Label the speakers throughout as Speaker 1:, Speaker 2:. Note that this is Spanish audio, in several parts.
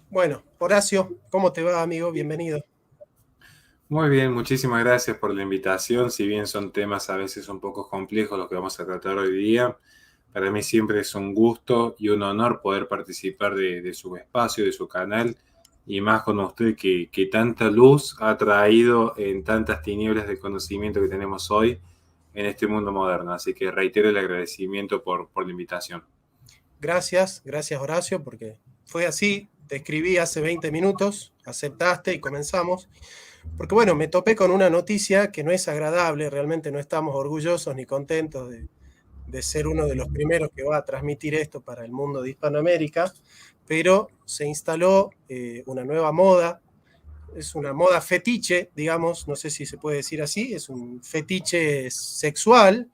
Speaker 1: Bueno, Horacio, ¿cómo te va, amigo? Bienvenido.
Speaker 2: Muy bien, muchísimas gracias por la invitación. Si bien son temas a veces un poco complejos los que vamos a tratar hoy día, para mí siempre es un gusto y un honor poder participar de su espacio, de su canal, y más con usted que tanta luz ha traído en tantas tinieblas de conocimiento que tenemos hoy en este mundo moderno. Así que reitero el agradecimiento por la invitación.
Speaker 1: Gracias, gracias, Horacio, porque fue así. Te escribí hace 20 minutos, aceptaste y comenzamos. Porque bueno, me topé con una noticia que no es agradable, realmente no estamos orgullosos ni contentos de ser uno de los primeros que va a transmitir esto para el mundo de Hispanoamérica, pero se instaló una nueva moda, es una moda fetiche, digamos, no sé si se puede decir así, es un fetiche sexual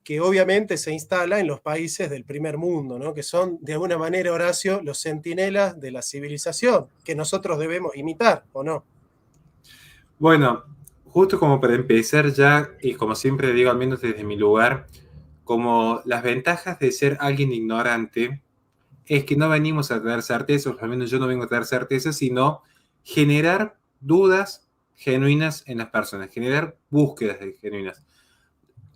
Speaker 1: que obviamente se instala en los países del primer mundo, ¿no? Que son, de alguna manera, Horacio, los centinelas de la civilización, que nosotros debemos imitar, ¿o no?
Speaker 2: Bueno, justo como para empezar ya, y como siempre digo, al menos desde mi lugar, como las ventajas de ser alguien ignorante es que no venimos a traer certezas, al menos yo no vengo a traer certezas, sino generar dudas genuinas en las personas, generar búsquedas genuinas.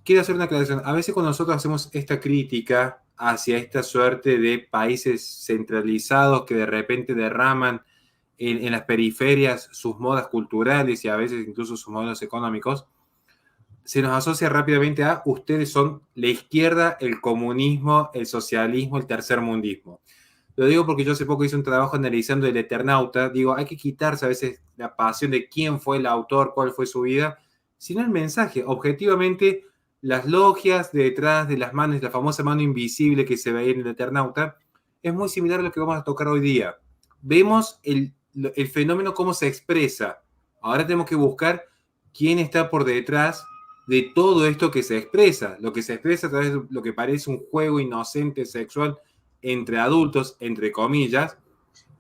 Speaker 2: Quiero hacer una aclaración. A veces cuando nosotros hacemos esta crítica hacia esta suerte de países centralizados que de repente derraman en las periferias sus modas culturales y a veces incluso sus modelos económicos, se nos asocia rápidamente a ustedes son la izquierda, el comunismo, el socialismo, el tercermundismo. Lo digo porque yo hace poco hice un trabajo analizando el Eternauta. Digo, hay que quitarse a veces la pasión de quién fue el autor, cuál fue su vida, sino el mensaje. Objetivamente, las logias detrás de las manos, la famosa mano invisible que se veía en el Eternauta, es muy similar a lo que vamos a tocar hoy día. Vemos el fenómeno, cómo se expresa. Ahora tenemos que buscar quién está por detrás de todo esto que se expresa. Lo que se expresa a través de lo que parece un juego inocente sexual entre adultos, entre comillas,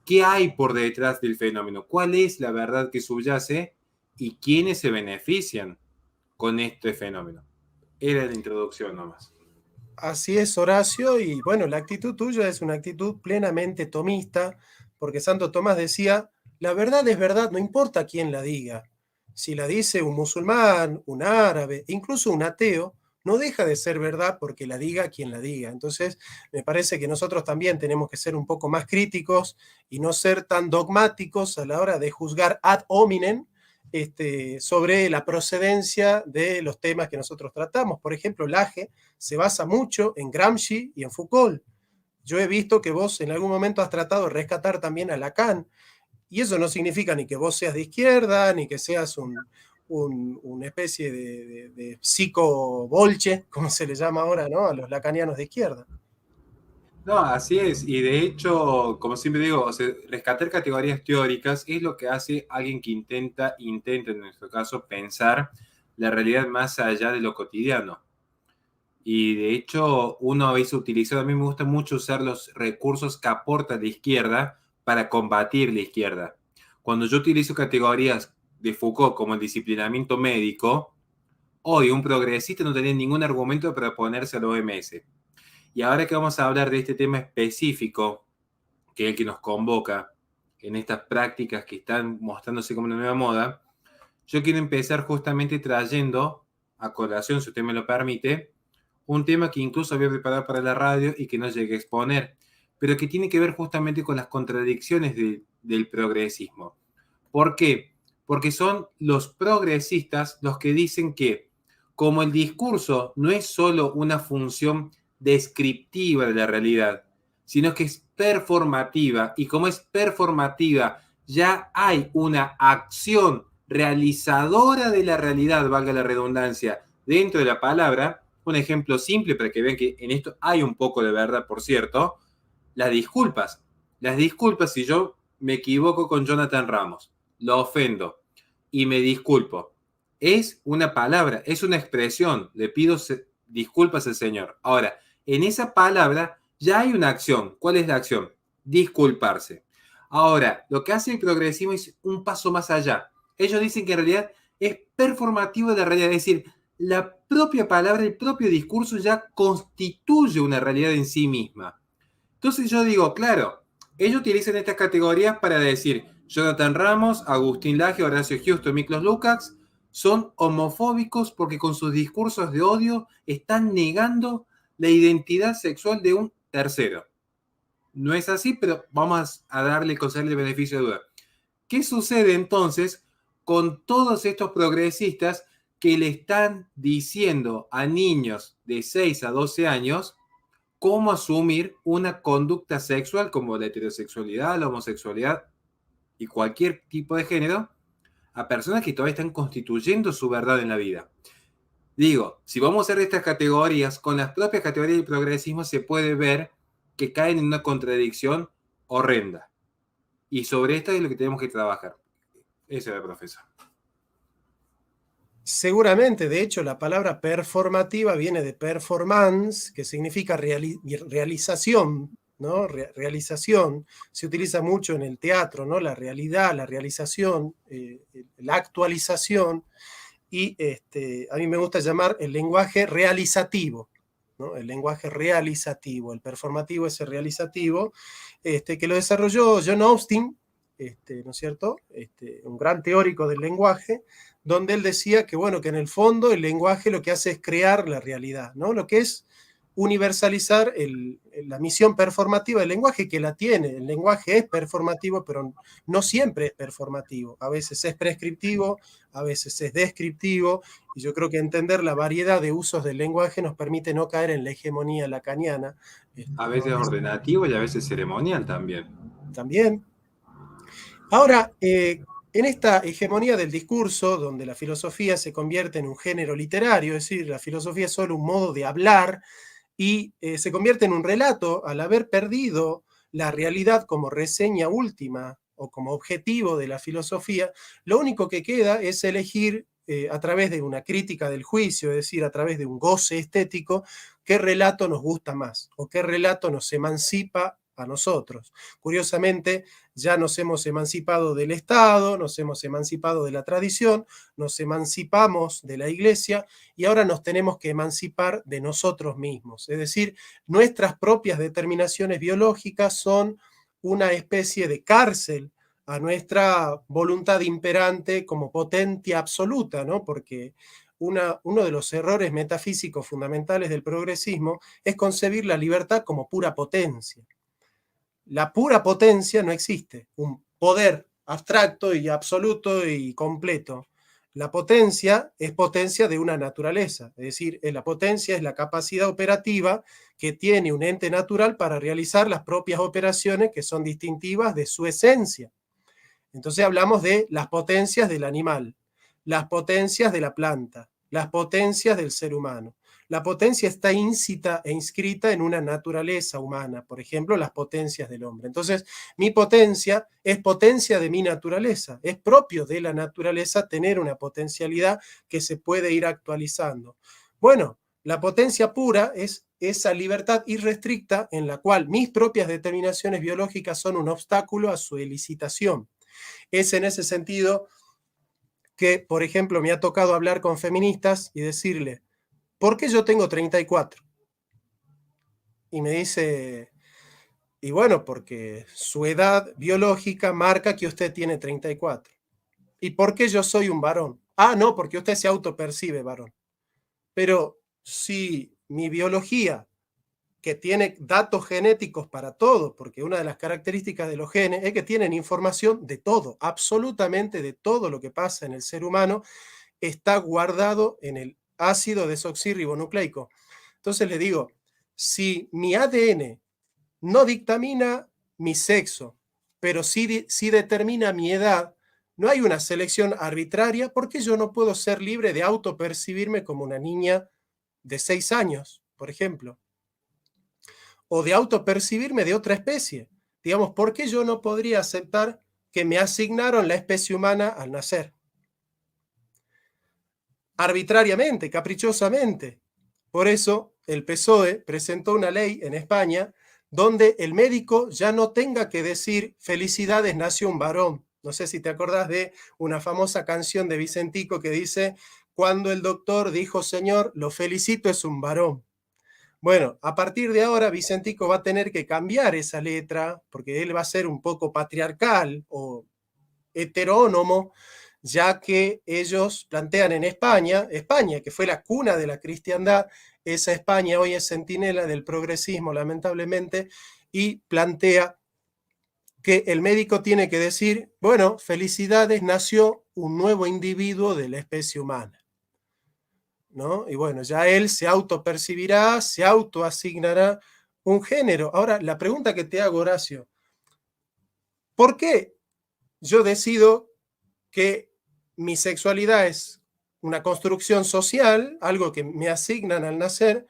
Speaker 2: qué hay por detrás del fenómeno, cuál es la verdad que subyace y quiénes se benefician con este fenómeno. Era la introducción nomás.
Speaker 1: Así es, Horacio, y bueno, la actitud tuya es una actitud plenamente tomista, porque Santo Tomás decía, la verdad es verdad, no importa quién la diga. Si la dice un musulmán, un árabe, incluso un ateo, no deja de ser verdad porque la diga quien la diga. Entonces, me parece que nosotros también tenemos que ser un poco más críticos y no ser tan dogmáticos a la hora de juzgar ad hominem sobre la procedencia de los temas que nosotros tratamos. Por ejemplo, Laje se basa mucho en Gramsci y en Foucault. Yo he visto que vos en algún momento has tratado de rescatar también a Lacan, y eso no significa ni que vos seas de izquierda, ni que seas una especie de psico-bolche, como se le llama ahora, ¿no? A los lacanianos de izquierda.
Speaker 2: No, así es. Y de hecho, como siempre digo, o sea, rescatar categorías teóricas es lo que hace alguien que intenta en nuestro caso, pensar la realidad más allá de lo cotidiano. Y de hecho, uno a veces utiliza, a mí me gusta mucho usar los recursos que aporta la izquierda para combatir la izquierda. Cuando yo utilizo categorías de Foucault como el disciplinamiento médico, hoy un progresista no tenía ningún argumento para oponerse a la OMS. Y ahora que vamos a hablar de este tema específico, que es el que nos convoca en estas prácticas que están mostrándose como una nueva moda, yo quiero empezar justamente trayendo a colación, si usted me lo permite, un tema que incluso había preparado para la radio y que no llegué a exponer, pero que tiene que ver justamente con las contradicciones del progresismo. ¿Por qué? Porque son los progresistas los que dicen que como el discurso no es solo una función descriptiva de la realidad, sino que es performativa, y como es performativa, ya hay una acción realizadora de la realidad, valga la redundancia, dentro de la palabra. Un ejemplo simple para que vean que en esto hay un poco de verdad, por cierto, las disculpas. Las disculpas si yo me equivoco con Jonathan Ramos, lo ofendo y me disculpo. Es una palabra, es una expresión, le pido disculpas al Señor. Ahora, en esa palabra ya hay una acción. ¿Cuál es la acción? Disculparse. Ahora, lo que hace el progresismo es un paso más allá. Ellos dicen que en realidad es performativo de la realidad, es decir, la propia palabra, el propio discurso ya constituye una realidad en sí misma. Entonces yo digo, claro, Ellos utilizan estas categorías para decir Jonathan Ramos, Agustín Laje, Horacio Houston, Miklos Lukács son homofóbicos porque con sus discursos de odio están negando la identidad sexual de un tercero. No es así, pero vamos a darle, concederle el beneficio de duda. ¿Qué sucede entonces con todos estos progresistas que le están diciendo a niños de 6 a 12 años cómo asumir una conducta sexual como la heterosexualidad, la homosexualidad y cualquier tipo de género a personas que todavía están constituyendo su verdad en la vida? Digo, si vamos a hacer estas categorías, con las propias categorías del progresismo se puede ver que caen en una contradicción horrenda. Y sobre esto es lo que tenemos que trabajar. Eso era, profesor.
Speaker 1: Seguramente, de hecho, la palabra performativa viene de performance, que significa realización, ¿no? Realización. Se utiliza mucho en el teatro, ¿no? La realidad, la realización, la actualización. Y a mí me gusta llamar el lenguaje realizativo, ¿no? El lenguaje realizativo, el performativo es el realizativo, que lo desarrolló John Austin, ¿no es cierto? Un gran teórico del lenguaje, donde él decía que, bueno, que en el fondo el lenguaje lo que hace es crear la realidad, ¿no? Lo que es universalizar la misión performativa del lenguaje, que la tiene. El lenguaje es performativo, pero no siempre es performativo. A veces es prescriptivo, a veces es descriptivo, y yo creo que entender la variedad de usos del lenguaje nos permite no caer en la hegemonía lacaniana.
Speaker 2: A veces ordenativo y a veces ceremonial también.
Speaker 1: También. Ahora, en esta hegemonía del discurso, donde la filosofía se convierte en un género literario, es decir, la filosofía es solo un modo de hablar, y se convierte en un relato al haber perdido la realidad como reseña última o como objetivo de la filosofía, lo único que queda es elegir a través de una crítica del juicio, es decir, a través de un goce estético, qué relato nos gusta más o qué relato nos emancipa a nosotros. Curiosamente, ya nos hemos emancipado del Estado, nos hemos emancipado de la tradición, nos emancipamos de la Iglesia y ahora nos tenemos que emancipar de nosotros mismos. Es decir, nuestras propias determinaciones biológicas son una especie de cárcel a nuestra voluntad imperante como potencia absoluta, ¿no? Porque uno de los errores metafísicos fundamentales del progresismo es concebir la libertad como pura potencia. La pura potencia no existe, un poder abstracto y absoluto y completo. La potencia es potencia de una naturaleza, es decir, la potencia es la capacidad operativa que tiene un ente natural para realizar las propias operaciones que son distintivas de su esencia. Entonces hablamos de las potencias del animal, las potencias de la planta, las potencias del ser humano. La potencia está íncita e inscrita en una naturaleza humana, por ejemplo, las potencias del hombre. Entonces, mi potencia es potencia de mi naturaleza, es propio de la naturaleza tener una potencialidad que se puede ir actualizando. Bueno, la potencia pura es esa libertad irrestricta en la cual mis propias determinaciones biológicas son un obstáculo a su elicitación. Es en ese sentido que, por ejemplo, me ha tocado hablar con feministas y decirle, ¿por qué yo tengo 34? Y me dice, y bueno, porque su edad biológica marca que usted tiene 34. ¿Y por qué yo soy un varón? Ah, no, porque usted se autopercibe varón. Pero si mi biología, que tiene datos genéticos para todo, porque una de las características de los genes es que tienen información de todo, absolutamente de todo lo que pasa en el ser humano, está guardado en el ácido desoxirribonucleico. Entonces le digo, si mi ADN no dictamina mi sexo, pero sí determina mi edad, no hay una selección arbitraria porque yo no puedo ser libre de autopercibirme como una niña de 6 años, por ejemplo, o de autopercibirme de otra especie. Digamos, ¿por qué yo no podría aceptar que me asignaron la especie humana al nacer? Arbitrariamente, caprichosamente. Por eso el PSOE presentó una ley en España donde el médico ya no tenga que decir felicidades, nació un varón. No sé si te acordás de una famosa canción de Vicentico que dice, cuando el doctor dijo, señor, lo felicito, es un varón. Bueno, a partir de ahora Vicentico va a tener que cambiar esa letra porque él va a ser un poco patriarcal o heterónomo, ya que ellos plantean en España, España, que fue la cuna de la cristiandad, esa España hoy es centinela del progresismo, lamentablemente, y plantea que el médico tiene que decir, bueno, felicidades, nació un nuevo individuo de la especie humana, ¿no? Y bueno, ya él se autopercibirá, se autoasignará un género. Ahora, la pregunta que te hago, Horacio, ¿por qué yo decido que mi sexualidad es una construcción social, algo que me asignan al nacer?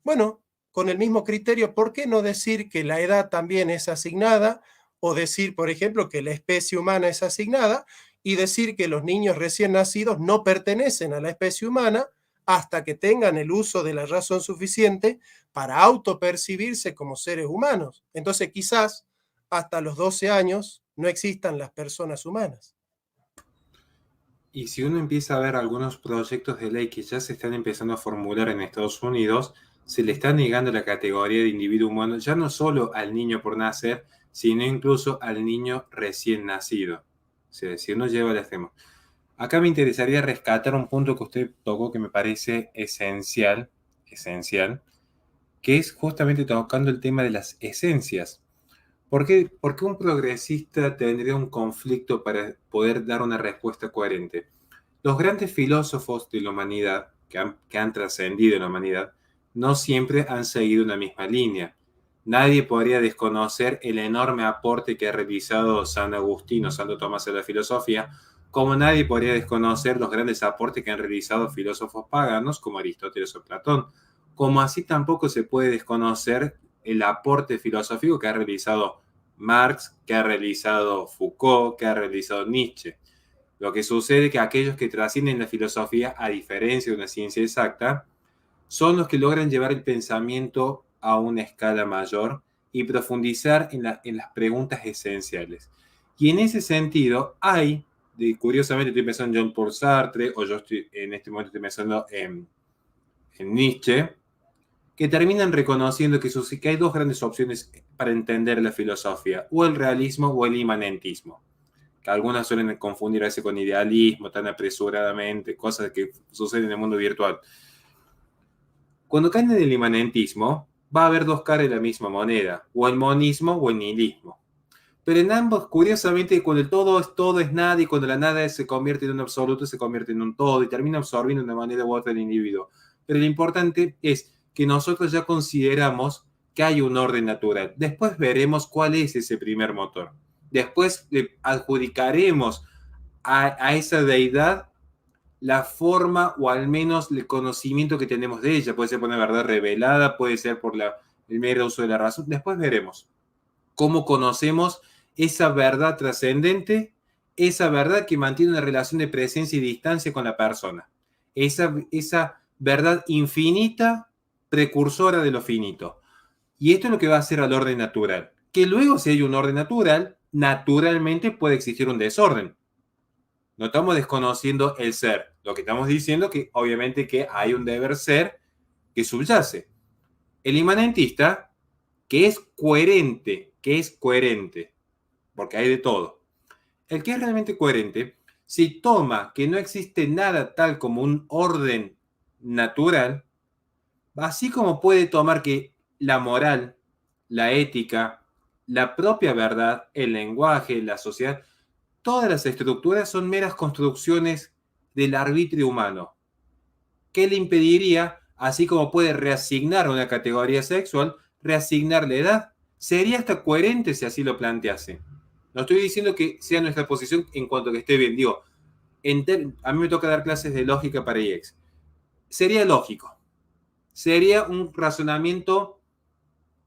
Speaker 1: Bueno, con el mismo criterio, ¿por qué no decir que la edad también es asignada? O decir, por ejemplo, que la especie humana es asignada y decir que los niños recién nacidos no pertenecen a la especie humana hasta que tengan el uso de la razón suficiente para autopercibirse como seres humanos. Entonces, quizás hasta los 12 años no existan las personas humanas.
Speaker 2: Y si uno empieza a ver algunos proyectos de ley que ya se están empezando a formular en Estados Unidos, se le está negando la categoría de individuo humano ya no solo al niño por nacer, sino incluso al niño recién nacido. O sea, si uno lleva al extremo. Acá me interesaría rescatar un punto que usted tocó que me parece esencial, que es justamente tocando el tema de las esencias. ¿Por qué un progresista tendría un conflicto para poder dar una respuesta coherente? Los grandes filósofos de la humanidad, que han trascendido la humanidad, no siempre han seguido una misma línea. Nadie podría desconocer el enorme aporte que ha realizado San Agustín o Santo Tomás a la filosofía, como nadie podría desconocer los grandes aportes que han realizado filósofos paganos como Aristóteles o Platón, como así tampoco se puede desconocer el aporte filosófico que ha realizado Marx, que ha realizado Foucault, que ha realizado Nietzsche. Lo que sucede es que aquellos que trascienden la filosofía, a diferencia de una ciencia exacta, son los que logran llevar el pensamiento a una escala mayor y profundizar en las preguntas esenciales. Y en ese sentido, curiosamente estoy pensando en Jean-Paul Sartre, o en este momento estoy pensando en Nietzsche, que terminan reconociendo que hay dos grandes opciones para entender la filosofía, o el realismo o el imanentismo, que algunas suelen confundir a veces con idealismo tan apresuradamente, cosas que suceden en el mundo virtual. Cuando caen en el imanentismo, va a haber dos caras de la misma moneda, o el monismo o el nihilismo. Pero en ambos, curiosamente, cuando el todo es nada y cuando la nada se convierte en un absoluto, se convierte en un todo y termina absorbiendo de una manera u otra el individuo. Pero lo importante es que nosotros ya consideramos que hay un orden natural. Después veremos cuál es ese primer motor. Después le adjudicaremos a esa deidad la forma o al menos el conocimiento que tenemos de ella. Puede ser por una verdad revelada, puede ser por el mero uso de la razón. Después veremos cómo conocemos esa verdad trascendente, esa verdad que mantiene una relación de presencia y distancia con la persona. Esa verdad infinita, precursora de lo finito. Y esto es lo que va a hacer al orden natural. Que luego, si hay un orden natural, naturalmente puede existir un desorden. No estamos desconociendo el ser. Lo que estamos diciendo es que obviamente que hay un deber ser que subyace. El imanentista, que es coherente, porque hay de todo. El que es realmente coherente, si toma que no existe nada tal como un orden natural, así como puede tomar que la moral, la ética, la propia verdad, el lenguaje, la sociedad, todas las estructuras son meras construcciones del arbitrio humano. ¿Qué le impediría, así como puede reasignar una categoría sexual, reasignar la edad? Sería hasta coherente si así lo plantease. No estoy diciendo que sea nuestra posición en cuanto a que esté bien. Digo, a mí me toca dar clases de lógica para IEX. Sería lógico. Sería un razonamiento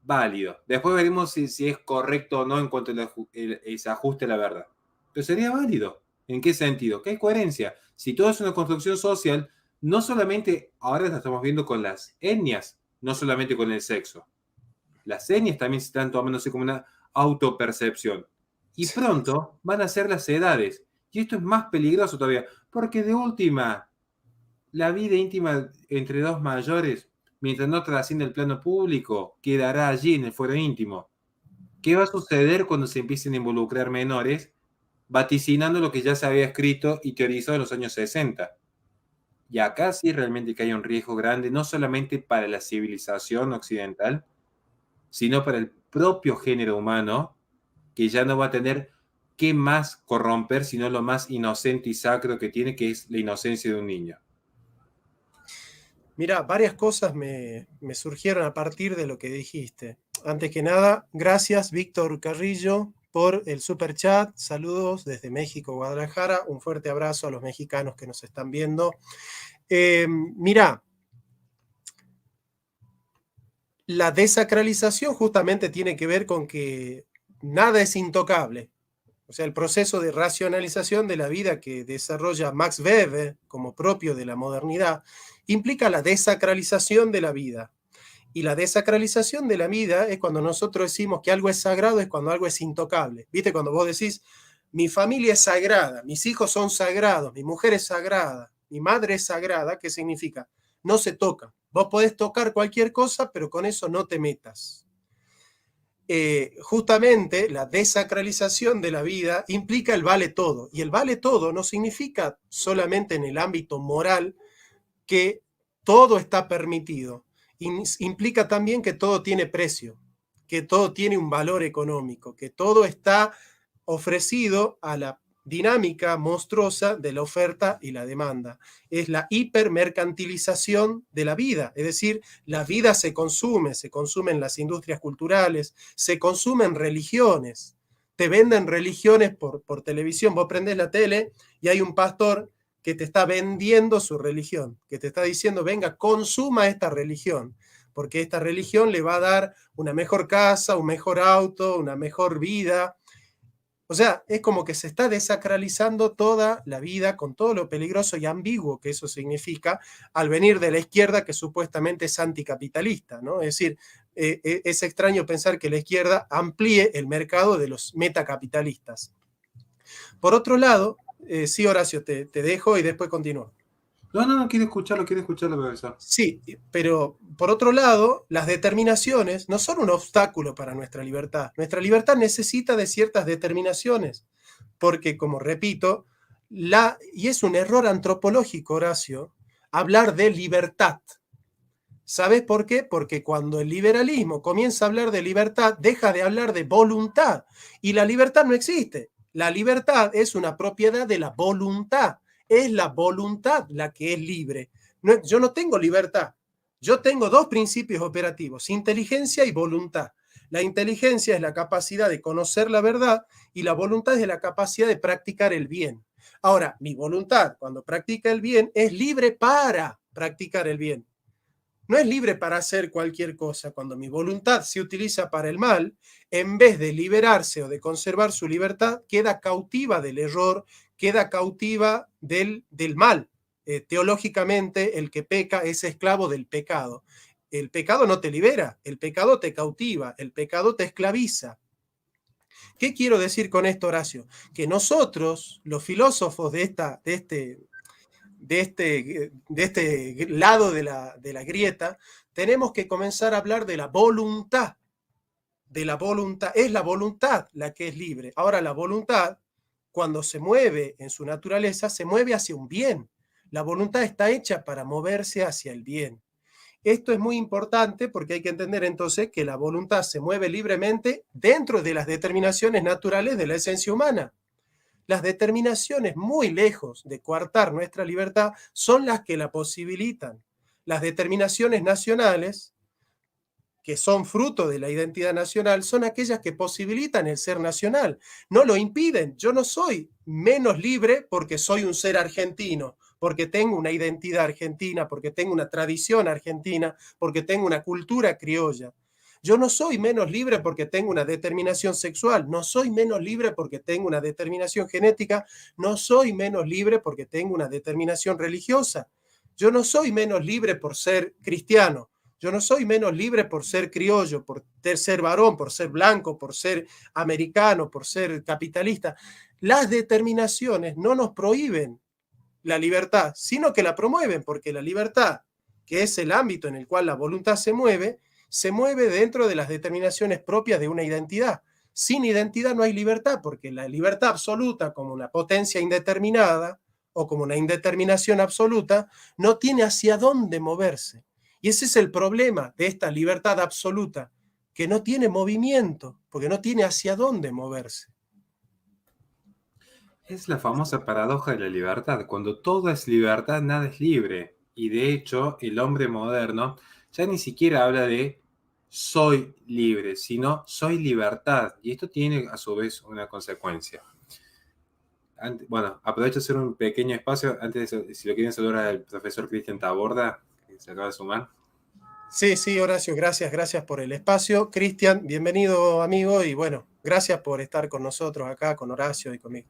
Speaker 2: válido. Después veremos si es correcto o no en cuanto se ajuste a la verdad. Pero sería válido. ¿En qué sentido? Que hay coherencia. Si todo es una construcción social, no solamente, ahora la estamos viendo con las etnias, no solamente con el sexo. Las etnias también se están tomándose como una autopercepción. Y pronto van a ser las edades. Y esto es más peligroso todavía, porque de última, la vida íntima entre dos mayores mientras no trascienda el plano público, quedará allí en el fuero íntimo. ¿Qué va a suceder cuando se empiecen a involucrar menores, vaticinando lo que ya se había escrito y teorizado en los años 60? Y acá sí realmente que hay un riesgo grande, no solamente para la civilización occidental, sino para el propio género humano, que ya no va a tener qué más corromper, sino lo más inocente y sacro que tiene, que es la inocencia de un niño.
Speaker 1: Mira, varias cosas me surgieron a partir de lo que dijiste. Antes que nada, gracias Víctor Carrillo por el super chat. Saludos desde México, Guadalajara. Un fuerte abrazo a los mexicanos que nos están viendo. Mira, la desacralización justamente tiene que ver con que nada es intocable. O sea, el proceso de racionalización de la vida que desarrolla Max Weber como propio de la modernidad implica la desacralización de la vida. Y la desacralización de la vida es cuando nosotros decimos que algo es sagrado, es cuando algo es intocable. ¿Viste? Cuando vos decís, mi familia es sagrada, mis hijos son sagrados, mi mujer es sagrada, mi madre es sagrada, ¿qué significa? No se toca. Vos podés tocar cualquier cosa, pero con eso no te metas. Justamente la desacralización de la vida implica el vale todo. Y el vale todo no significa solamente en el ámbito moral que todo está permitido. Implica también que todo tiene precio, que todo tiene un valor económico, que todo está ofrecido a la dinámica monstruosa de la oferta y la demanda. Es la hipermercantilización de la vida, es decir, la vida se consume en las industrias culturales, se consumen religiones, te venden religiones por televisión, vos prendés la tele y hay un pastor que te está vendiendo su religión, que te está diciendo, venga, consuma esta religión, porque esta religión le va a dar una mejor casa, un mejor auto, una mejor vida. O sea, es como que se está desacralizando toda la vida con todo lo peligroso y ambiguo que eso significa al venir de la izquierda que supuestamente es anticapitalista, ¿no? Es decir, es extraño pensar que la izquierda amplíe el mercado de los metacapitalistas. Por otro lado, sí, Horacio, te dejo y después continúo.
Speaker 2: No, quiero escucharlo, profesor.
Speaker 1: Sí, pero por otro lado, las determinaciones no son un obstáculo para nuestra libertad. Nuestra libertad necesita de ciertas determinaciones, porque, como repito, y es un error antropológico, Horacio, hablar de libertad. ¿Sabes por qué? Porque cuando el liberalismo comienza a hablar de libertad, deja de hablar de voluntad, y la libertad no existe. La libertad es una propiedad de la voluntad. Es la voluntad la que es libre. No, yo no tengo libertad. Yo tengo dos principios operativos, inteligencia y voluntad. La inteligencia es la capacidad de conocer la verdad y la voluntad es la capacidad de practicar el bien. Ahora, mi voluntad, cuando practica el bien, es libre para practicar el bien. No es libre para hacer cualquier cosa. Cuando mi voluntad se utiliza para el mal, en vez de liberarse o de conservar su libertad, queda cautiva del error, queda cautiva del mal. Teológicamente, el que peca es esclavo del pecado. El pecado no te libera, el pecado te cautiva, el pecado te esclaviza. ¿Qué quiero decir con esto, Horacio? Que nosotros, los filósofos de este lado de la grieta, tenemos que comenzar a hablar de la voluntad. De la voluntad. Es la voluntad la que es libre. Ahora, la voluntad, cuando se mueve en su naturaleza, se mueve hacia un bien. La voluntad está hecha para moverse hacia el bien. Esto es muy importante porque hay que entender entonces que la voluntad se mueve libremente dentro de las determinaciones naturales de la esencia humana. Las determinaciones muy lejos de coartar nuestra libertad son las que la posibilitan. Las determinaciones nacionales, que son fruto de la identidad nacional, son aquellas que posibilitan el ser nacional. No lo impiden. Yo no soy menos libre porque soy un ser argentino, porque tengo una identidad argentina, porque tengo una tradición argentina, porque tengo una cultura criolla. Yo no soy menos libre porque tengo una determinación sexual, no soy menos libre porque tengo una determinación genética, no soy menos libre porque tengo una determinación religiosa. Yo no soy menos libre por ser cristiano, yo no soy menos libre por ser criollo, por ser varón, por ser blanco, por ser americano, por ser capitalista. Las determinaciones no nos prohíben la libertad, sino que la promueven, porque la libertad que es el ámbito en el cual la voluntad se mueve dentro de las determinaciones propias de una identidad. Sin identidad no hay libertad, porque la libertad absoluta como una potencia indeterminada o como una indeterminación absoluta no tiene hacia dónde moverse. Y ese es el problema de esta libertad absoluta, que no tiene movimiento, porque no tiene hacia dónde moverse.
Speaker 2: Es la famosa paradoja de la libertad. Cuando todo es libertad, nada es libre. Y de hecho, el hombre moderno ya ni siquiera habla de soy libre, sino soy libertad. Y esto tiene a su vez una consecuencia. Bueno, aprovecho de hacer un pequeño espacio. Antes de eso, si lo quieren saludar al profesor Cristian Taborda, que se acaba de sumar.
Speaker 1: Sí, sí, Horacio, gracias por el espacio. Cristian, bienvenido, amigo, y bueno, gracias por estar con nosotros acá, con Horacio y conmigo.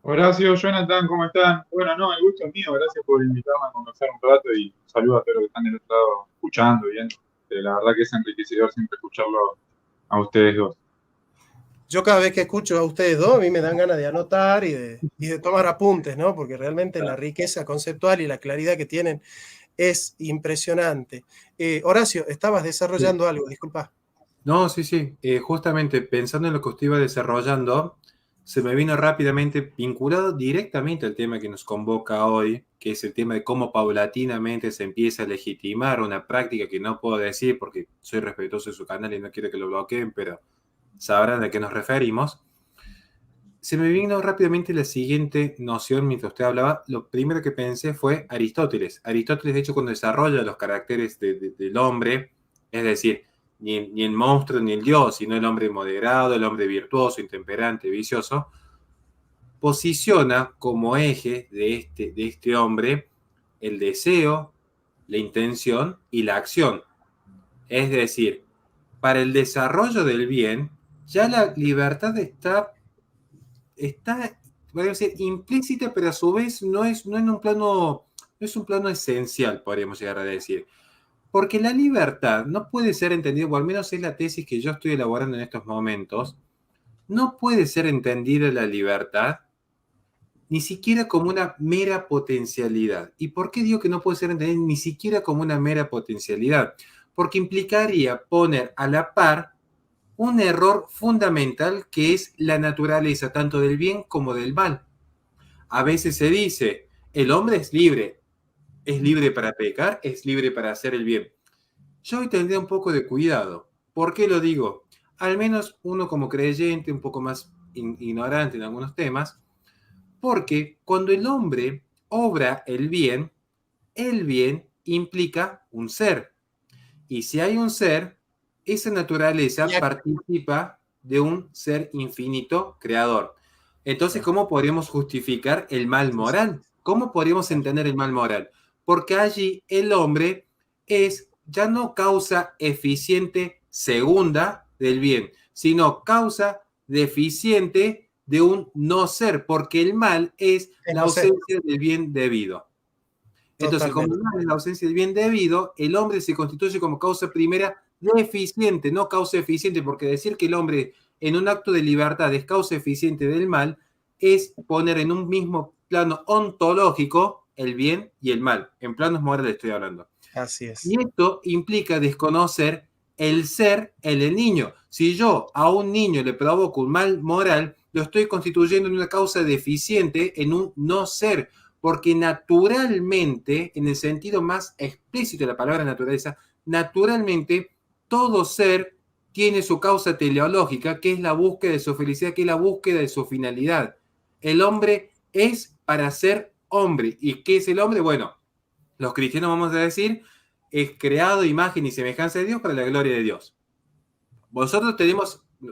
Speaker 3: Horacio, Jonathan, ¿cómo están? Bueno, no, el gusto es mío, gracias por invitarme a conversar un rato y saludo a todos los que están del otro lado escuchando, viendo. La verdad que es enriquecedor siempre escucharlo a ustedes dos.
Speaker 1: Yo cada vez que escucho a ustedes dos, a mí me dan ganas de anotar y de tomar apuntes, ¿no? Porque realmente la riqueza conceptual y la claridad que tienen es impresionante. Horacio, estabas desarrollando algo, disculpa.
Speaker 2: No, sí. Justamente pensando en lo que usted iba desarrollando, se me vino rápidamente vinculado directamente al tema que nos convoca hoy, que es el tema de cómo paulatinamente se empieza a legitimar una práctica que no puedo decir porque soy respetuoso de su canal y no quiero que lo bloqueen, pero sabrán a qué nos referimos. Se me vino rápidamente la siguiente noción mientras usted hablaba. Lo primero que pensé fue Aristóteles. Aristóteles, de hecho, cuando desarrolla los caracteres del hombre, es decir, ni el monstruo ni el dios, sino el hombre moderado, el hombre virtuoso, intemperante, vicioso, posiciona como eje de este hombre el deseo, la intención y la acción. Es decir, para el desarrollo del bien, ya la libertad está podríamos decir, implícita, pero a su vez no es un plano esencial, podríamos llegar a decir. Porque la libertad no puede ser entendida, o al menos es la tesis que yo estoy elaborando en estos momentos, no puede ser entendida la libertad ni siquiera como una mera potencialidad. ¿Y por qué digo que no puede ser entendida ni siquiera como una mera potencialidad? Porque implicaría poner a la par un error fundamental que es la naturaleza tanto del bien como del mal. A veces se dice, el hombre es libre para pecar, es libre para hacer el bien. Yo hoy tendría un poco de cuidado. ¿Por qué lo digo? Al menos uno como creyente, un poco más ignorante en algunos temas, porque cuando el hombre obra el bien implica un ser. Y si hay un ser, esa naturaleza participa de un ser infinito creador. Entonces, ¿cómo podríamos justificar el mal moral? ¿Cómo podríamos entender el mal moral? Porque allí el hombre es ya no causa eficiente segunda del bien, sino causa deficiente de un no ser, porque el mal es la ausencia del bien debido. Entonces, como el mal es la ausencia del bien debido, el hombre se constituye como causa primera deficiente, no causa eficiente, porque decir que el hombre en un acto de libertad es causa eficiente del mal es poner en un mismo plano ontológico el bien y el mal. En planos morales estoy hablando.
Speaker 1: Así es.
Speaker 2: Y esto implica desconocer el ser en el niño. Si yo a un niño le provoco un mal moral, lo estoy constituyendo en una causa deficiente, en un no ser, porque naturalmente, en el sentido más explícito de la palabra naturaleza, naturalmente todo ser tiene su causa teleológica, que es la búsqueda de su felicidad, que es la búsqueda de su finalidad. El hombre es para ser hombre. ¿Y qué es el hombre? Bueno, los cristianos vamos a decir, es creado imagen y semejanza de Dios para la gloria de Dios. Vosotros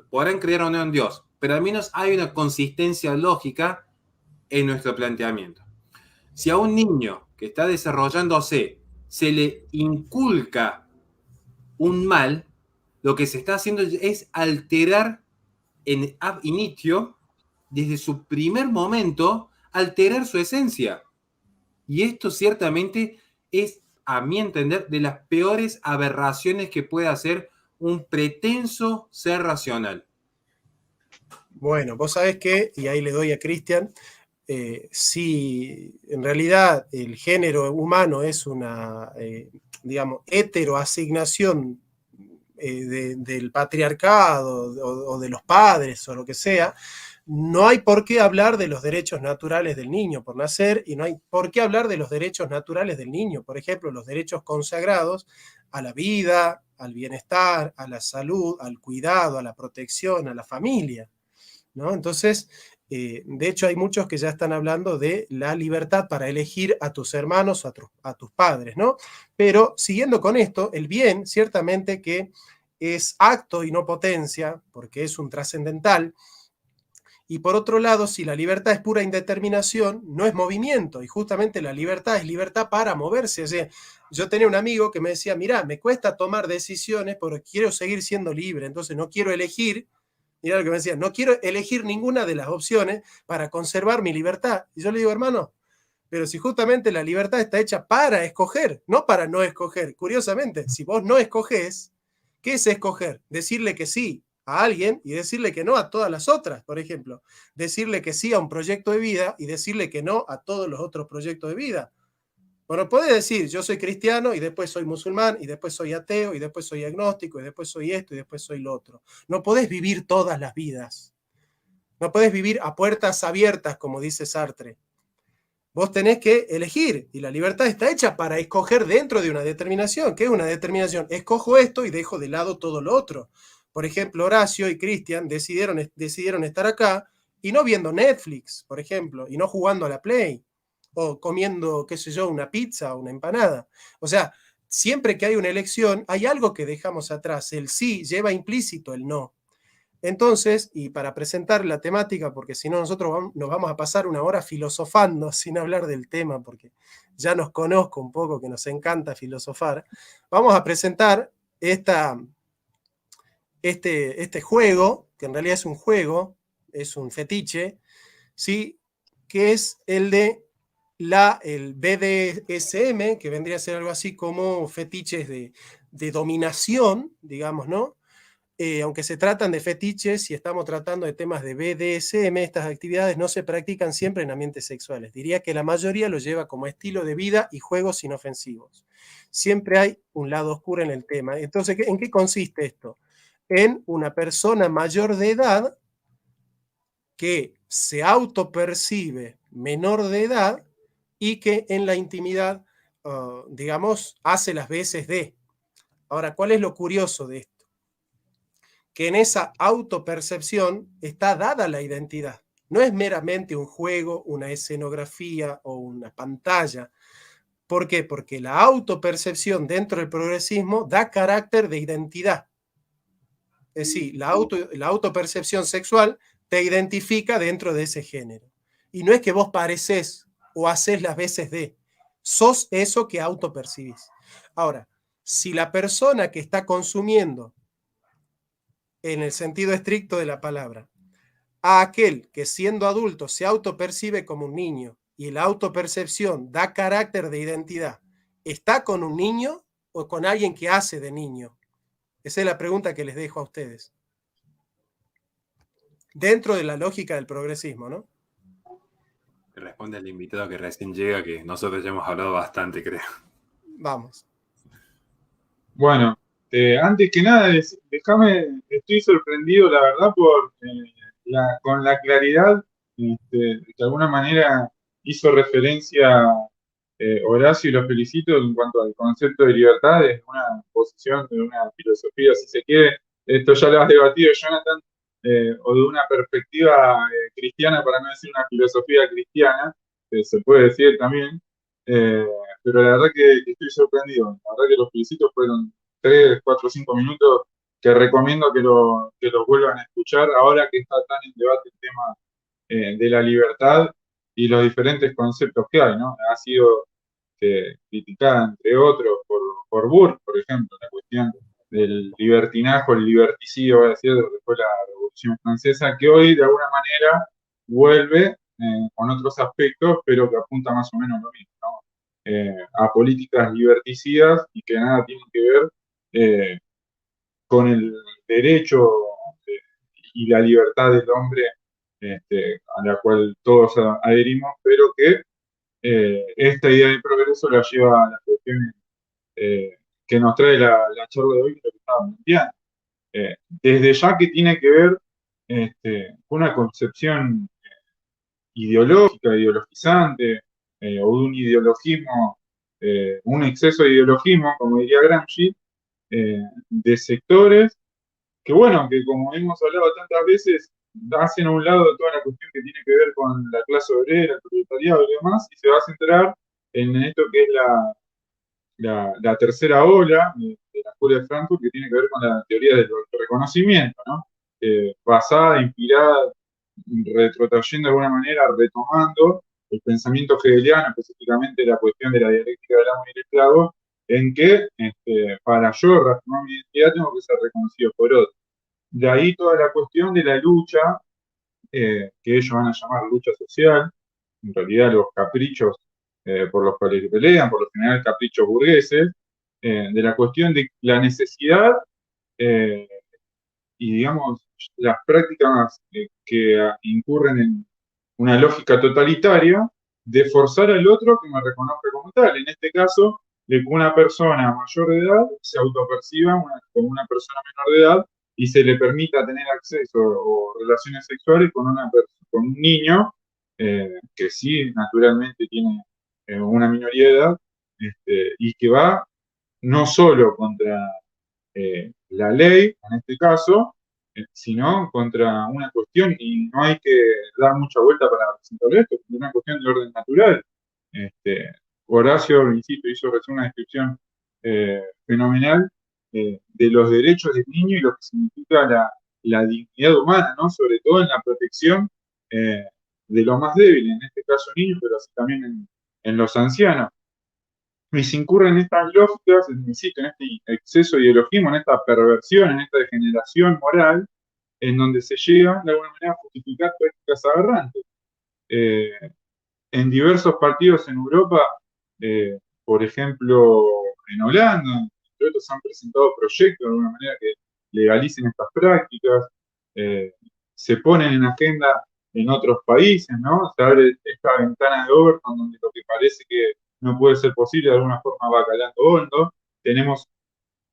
Speaker 2: podrán creer o no en Dios, pero al menos hay una consistencia lógica en nuestro planteamiento. Si a un niño que está desarrollándose se le inculca un mal, lo que se está haciendo es alterar en ab initio, desde su primer momento, alterar su esencia. Y esto ciertamente es, a mi entender, de las peores aberraciones que puede hacer un pretenso ser racional.
Speaker 1: Bueno, vos sabés que, y ahí le doy a Cristian, si en realidad el género humano es una, digamos, heteroasignación del patriarcado o de los padres o lo que sea, no hay por qué hablar de los derechos naturales del niño por nacer y no hay por qué hablar de los derechos naturales del niño. Por ejemplo, los derechos consagrados a la vida, al bienestar, a la salud, al cuidado, a la protección, a la familia, ¿no? Entonces, de hecho, hay muchos que ya están hablando de la libertad para elegir a tus hermanos o a tus padres, ¿no? Pero siguiendo con esto, el bien, ciertamente que es acto y no potencia, porque es un trascendental. Y por otro lado, si la libertad es pura indeterminación, no es movimiento. Y justamente la libertad es libertad para moverse. O sea, yo tenía un amigo que me decía, mirá, me cuesta tomar decisiones porque quiero seguir siendo libre, entonces no quiero elegir. Mirá lo que me decía, no quiero elegir ninguna de las opciones para conservar mi libertad. Y yo le digo, hermano, pero si justamente la libertad está hecha para escoger, no para no escoger. Curiosamente, si vos no escogés, ¿qué es escoger? Decirle que sí a alguien y decirle que no a todas las otras, por ejemplo. Decirle que sí a un proyecto de vida y decirle que no a todos los otros proyectos de vida. Bueno, podés decir, yo soy cristiano y después soy musulmán y después soy ateo y después soy agnóstico y después soy esto y después soy lo otro. No podés vivir todas las vidas. No podés vivir a puertas abiertas, como dice Sartre. Vos tenés que elegir y la libertad está hecha para escoger dentro de una determinación. ¿Qué es una determinación? Escojo esto y dejo de lado todo lo otro. Por ejemplo, Horacio y Cristian decidieron estar acá y no viendo Netflix, por ejemplo, y no jugando a la Play o comiendo, qué sé yo, una pizza o una empanada. O sea, siempre que hay una elección, hay algo que dejamos atrás. El sí lleva implícito el no. Entonces, y para presentar la temática, porque si no nosotros nos vamos a pasar una hora filosofando sin hablar del tema, porque ya nos conozco un poco, que nos encanta filosofar, vamos a presentar este juego, que en realidad es un juego, es un fetiche, ¿sí? Que es el de el BDSM, que vendría a ser algo así como fetiches de dominación, digamos, ¿no? Aunque se tratan de fetiches y estamos tratando de temas de BDSM, estas actividades no se practican siempre en ambientes sexuales. Diría que la mayoría lo lleva como estilo de vida y juegos inofensivos. Siempre hay un lado oscuro en el tema. Entonces, ¿en qué consiste esto? En una persona mayor de edad que se autopercibe menor de edad y que en la intimidad, digamos, hace las veces de. Ahora, ¿cuál es lo curioso de esto? Que en esa autopercepción está dada la identidad. No es meramente un juego, una escenografía o una pantalla. ¿Por qué? Porque la autopercepción dentro del progresismo da carácter de identidad. Es decir, la autopercepción sexual te identifica dentro de ese género. Y no es que vos pareces o haces las veces de. Sos eso que autopercibís. Ahora, si la persona que está consumiendo en el sentido estricto de la palabra, a aquel que siendo adulto se autopercibe como un niño y la autopercepción da carácter de identidad, ¿está con un niño o con alguien que hace de niño? Esa es la pregunta que les dejo a ustedes. Dentro de la lógica del progresismo, ¿no?
Speaker 2: Responde al invitado que recién llega, que nosotros ya hemos hablado bastante, creo.
Speaker 1: Vamos.
Speaker 3: Bueno, antes que nada, déjame, estoy sorprendido, la verdad, con la claridad de alguna manera hizo referencia Horacio, y lo felicito en cuanto al concepto de libertad, es una posición, de una filosofía, si se quiere. Esto ya lo has debatido, Jonathan, o de una perspectiva cristiana, para no decir una filosofía cristiana, que se puede decir también. Eh, pero la verdad que estoy sorprendido. La verdad que los felicito, fueron 3, 4, 5 minutos que recomiendo que los vuelvan a escuchar ahora que está tan en debate el tema de la libertad y los diferentes conceptos que hay, ¿no? Ha sido criticada, entre otros, por Burke, por ejemplo, la cuestión del libertinaje, el liberticidio, voy a decir, después de la Revolución Francesa, que hoy de alguna manera vuelve con otros aspectos, pero que apunta más o menos a lo mismo, ¿no? A políticas liberticidas y que nada tienen que ver con el derecho y la libertad del hombre a la cual todos adherimos, pero que esta idea de progreso la lleva a las cuestiones que nos trae la charla de hoy, que es lo que estaba planteando. Desde ya que tiene que ver con una concepción ideológica, ideologizante, o de un ideologismo, un exceso de ideologismo, como diría Gramsci, de sectores que, bueno, que como hemos hablado tantas veces, hacen a un lado toda la cuestión que tiene que ver con la clase obrera, el proletariado y demás, y se va a centrar en esto que es la tercera ola de la escuela de Frankfurt, que tiene que ver con la teoría del reconocimiento, ¿no? Basada, inspirada, retrotrayendo de alguna manera, retomando el pensamiento hegeliano, específicamente la cuestión de la dialéctica del amo y el esclavo, en que para yo reafirmar mi identidad tengo que ser reconocido por otro. De ahí toda la cuestión de la lucha, que ellos van a llamar lucha social, en realidad los caprichos por los cuales pelean, por lo general caprichos burgueses, de la cuestión de la necesidad eh, y, digamos, las prácticas que incurren en una lógica totalitaria de forzar al otro que me reconozca como tal. En este caso, de que una persona mayor de edad se autoperciba como una persona menor de edad y se le permita tener acceso o relaciones sexuales con un niño que sí, naturalmente tiene una minoría de edad, y que va no solo contra la ley, en este caso, sino contra una cuestión, y no hay que dar mucha vuelta para presentar esto, es una cuestión de orden natural. Horacio, insisto, hizo recién una descripción fenomenal de los derechos del niño y lo que significa la dignidad humana, ¿no? Sobre todo en la protección de lo más débil, en este caso niños, pero así también en los ancianos. Y se incurre en estas lógicas, insisto, en este exceso de ideologismo, en esta perversión, en esta degeneración moral, en donde se llega de alguna manera a justificar prácticas aberrantes. Eh, en diversos partidos en Europa, por ejemplo, en Holanda, entre otros, han presentado proyectos de alguna manera que legalicen estas prácticas, eh, se ponen en agenda en otros países, ¿no? Se abre esta ventana de Overton donde lo que parece que no puede ser posible de alguna forma va calando hondo. Tenemos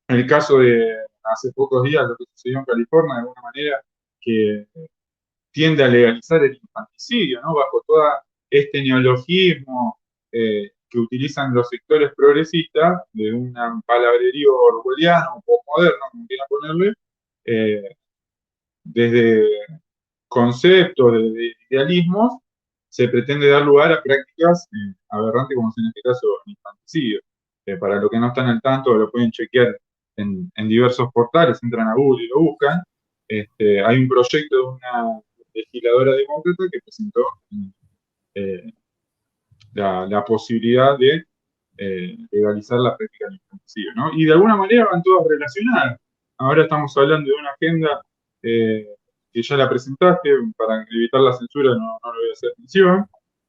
Speaker 3: el caso de hace pocos días lo que sucedió en California, de alguna manera, que tiende a legalizar el infanticidio, ¿no? Bajo todo este neologismo que utilizan los sectores progresistas, de un palabrerío orwelliano o postmoderno, como quieran ponerle, eh, desde conceptos, desde idealismos, se pretende dar lugar a prácticas aberrantes, como es en este caso el infanticidio. Para los que no están al tanto, lo pueden chequear en diversos portales, entran a Google y lo buscan. Hay un proyecto de una legisladora demócrata que presentó eh, la posibilidad de legalizar la práctica del infanticidio, ¿no? Y de alguna manera van todas relacionadas. Ahora estamos hablando de una agenda que ya la presentaste, para evitar la censura no le voy a hacer mención,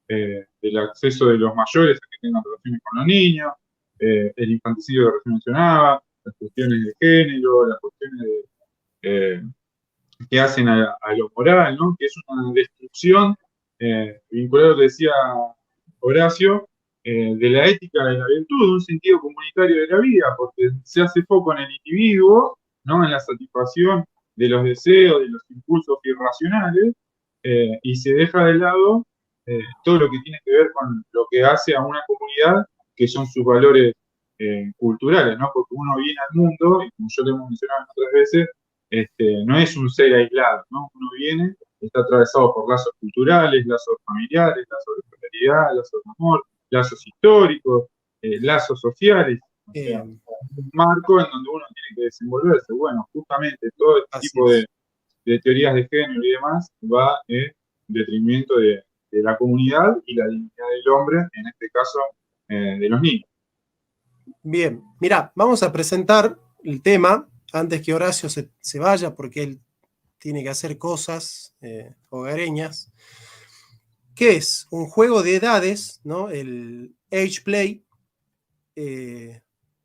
Speaker 3: del acceso de los mayores a que tengan relaciones con los niños, el infanticidio que recién mencionaba, las cuestiones de género, las cuestiones de, que hacen a lo moral, ¿no? Que es una destrucción, vinculada a lo que decía Horacio, de la ética de la virtud, de un sentido comunitario de la vida, porque se hace foco en el individuo, ¿no? En la satisfacción de los deseos, de los impulsos irracionales, y se deja de lado todo lo que tiene que ver con lo que hace a una comunidad, que son sus valores culturales, ¿no? Porque uno viene al mundo, y como yo lo hemos mencionado otras veces, no es un ser aislado, ¿no? Uno viene, está atravesado por lazos culturales, lazos familiares, lazos de solidaridad, lazos de amor, lazos históricos, lazos sociales, o sea, un marco en donde uno tiene que desenvolverse. Bueno, justamente todo este tipo de teorías de género y demás va en detrimento de la comunidad y la dignidad del hombre, en este caso de los niños.
Speaker 1: Bien, mira, vamos a presentar el tema antes que Horacio se vaya, porque él tiene que hacer cosas hogareñas, que es un juego de edades, ¿no? El Age Play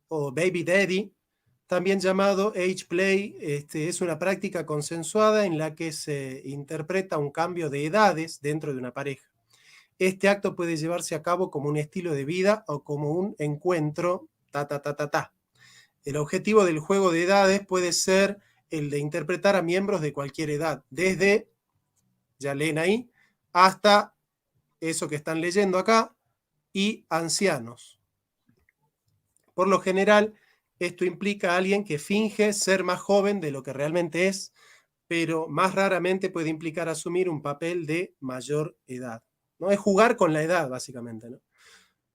Speaker 1: o Baby Daddy, también llamado age play, es una práctica consensuada en la que se interpreta un cambio de edades dentro de una pareja. Este acto puede llevarse a cabo como un estilo de vida o como un encuentro, El objetivo del juego de edades puede ser el de interpretar a miembros de cualquier edad, desde, ya leen ahí, hasta eso que están leyendo acá, y ancianos. Por lo general, esto implica a alguien que finge ser más joven de lo que realmente es, pero más raramente puede implicar asumir un papel de mayor edad, ¿no? Es jugar con la edad, básicamente, ¿no?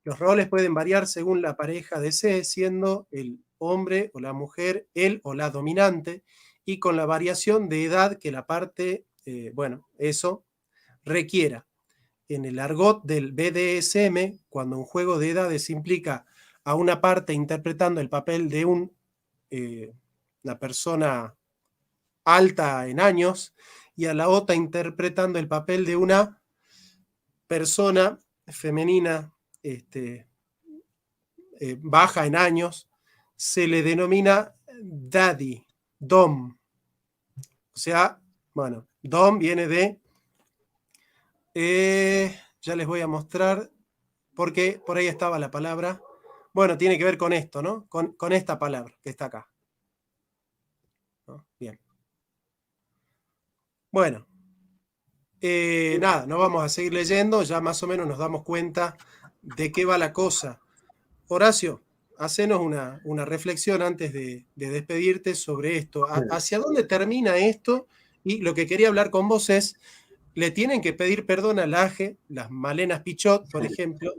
Speaker 1: Los roles pueden variar según la pareja desee, siendo el hombre o la mujer el o la dominante, y con la variación de edad que la parte, eso requiera. En el argot del BDSM, cuando un juego de edades implica a una parte interpretando el papel de una persona alta en años y a la otra interpretando el papel de una persona femenina baja en años, se le denomina daddy, dom. O sea, bueno, dom viene de... ya les voy a mostrar, porque por ahí estaba la palabra. Bueno, tiene que ver con esto, ¿no? Con esta palabra que está acá. ¿No? Bien. Bueno, nada, no vamos a seguir leyendo, ya más o menos nos damos cuenta de qué va la cosa. Horacio, hacenos una reflexión antes de despedirte sobre esto. ¿Hacia dónde termina esto? Y lo que quería hablar con vos es, le tienen que pedir perdón a Laje, las Malenas Pichot, por ejemplo,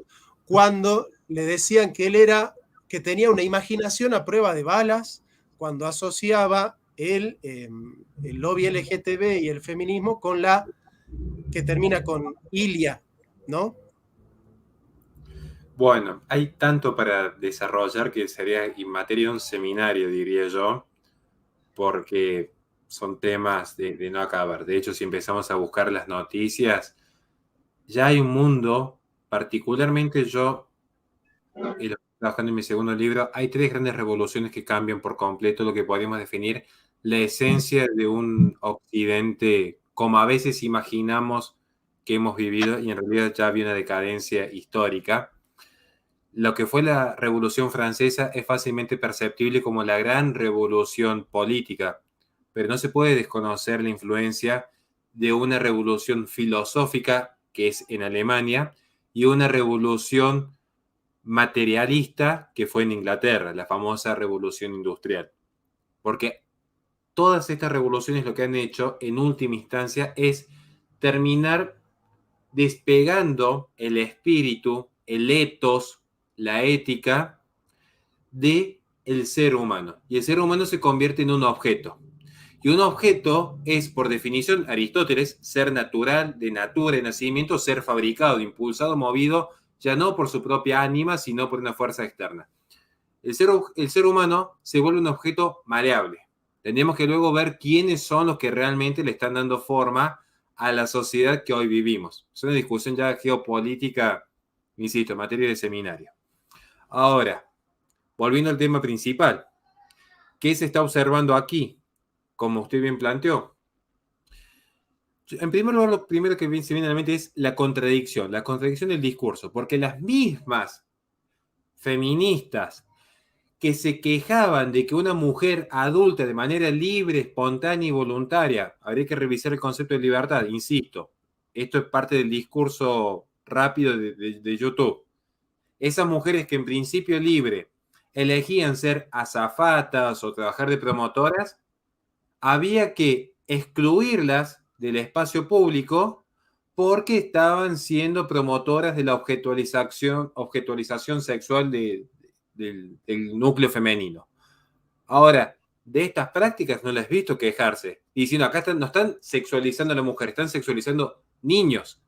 Speaker 1: cuando le decían que tenía una imaginación a prueba de balas, cuando asociaba el lobby LGTB y el feminismo con la que termina con Ilia, ¿no?
Speaker 2: Bueno, hay tanto para desarrollar que sería en materia de un seminario, diría yo, porque son temas de no acabar. De hecho, si empezamos a buscar las noticias, ya hay un mundo, particularmente yo, y lo estoy trabajando en mi segundo libro, hay 3 grandes revoluciones que cambian por completo lo que podríamos definir la esencia de un occidente como a veces imaginamos que hemos vivido y en realidad ya había una decadencia histórica. Lo que fue la Revolución Francesa es fácilmente perceptible como la gran revolución política, pero no se puede desconocer la influencia de una revolución filosófica, que es en Alemania, y una revolución materialista, que fue en Inglaterra, la famosa Revolución Industrial. Porque todas estas revoluciones lo que han hecho, en última instancia, es terminar despegando el espíritu, el ethos, la ética de el ser humano. Y el ser humano se convierte en un objeto. Y un objeto es, por definición, Aristóteles, ser natural, de natura, de nacimiento, ser fabricado, impulsado, movido, ya no por su propia ánima, sino por una fuerza externa. El ser humano se vuelve un objeto maleable. Tenemos que luego ver quiénes son los que realmente le están dando forma a la sociedad que hoy vivimos. Es una discusión ya geopolítica, insisto, en materia de seminario. Ahora, volviendo al tema principal, ¿qué se está observando aquí? Como usted bien planteó. En primer lugar, lo primero que se viene a la mente es la contradicción del discurso, porque las mismas feministas que se quejaban de que una mujer adulta de manera libre, espontánea y voluntaria, habría que revisar el concepto de libertad, insisto, esto es parte del discurso rápido de YouTube. Esas mujeres que en principio libre elegían ser azafatas o trabajar de promotoras, había que excluirlas del espacio público porque estaban siendo promotoras de la objetualización sexual del núcleo femenino. Ahora, de estas prácticas no les he visto quejarse. Diciendo, acá no están sexualizando a la mujer, están sexualizando niños.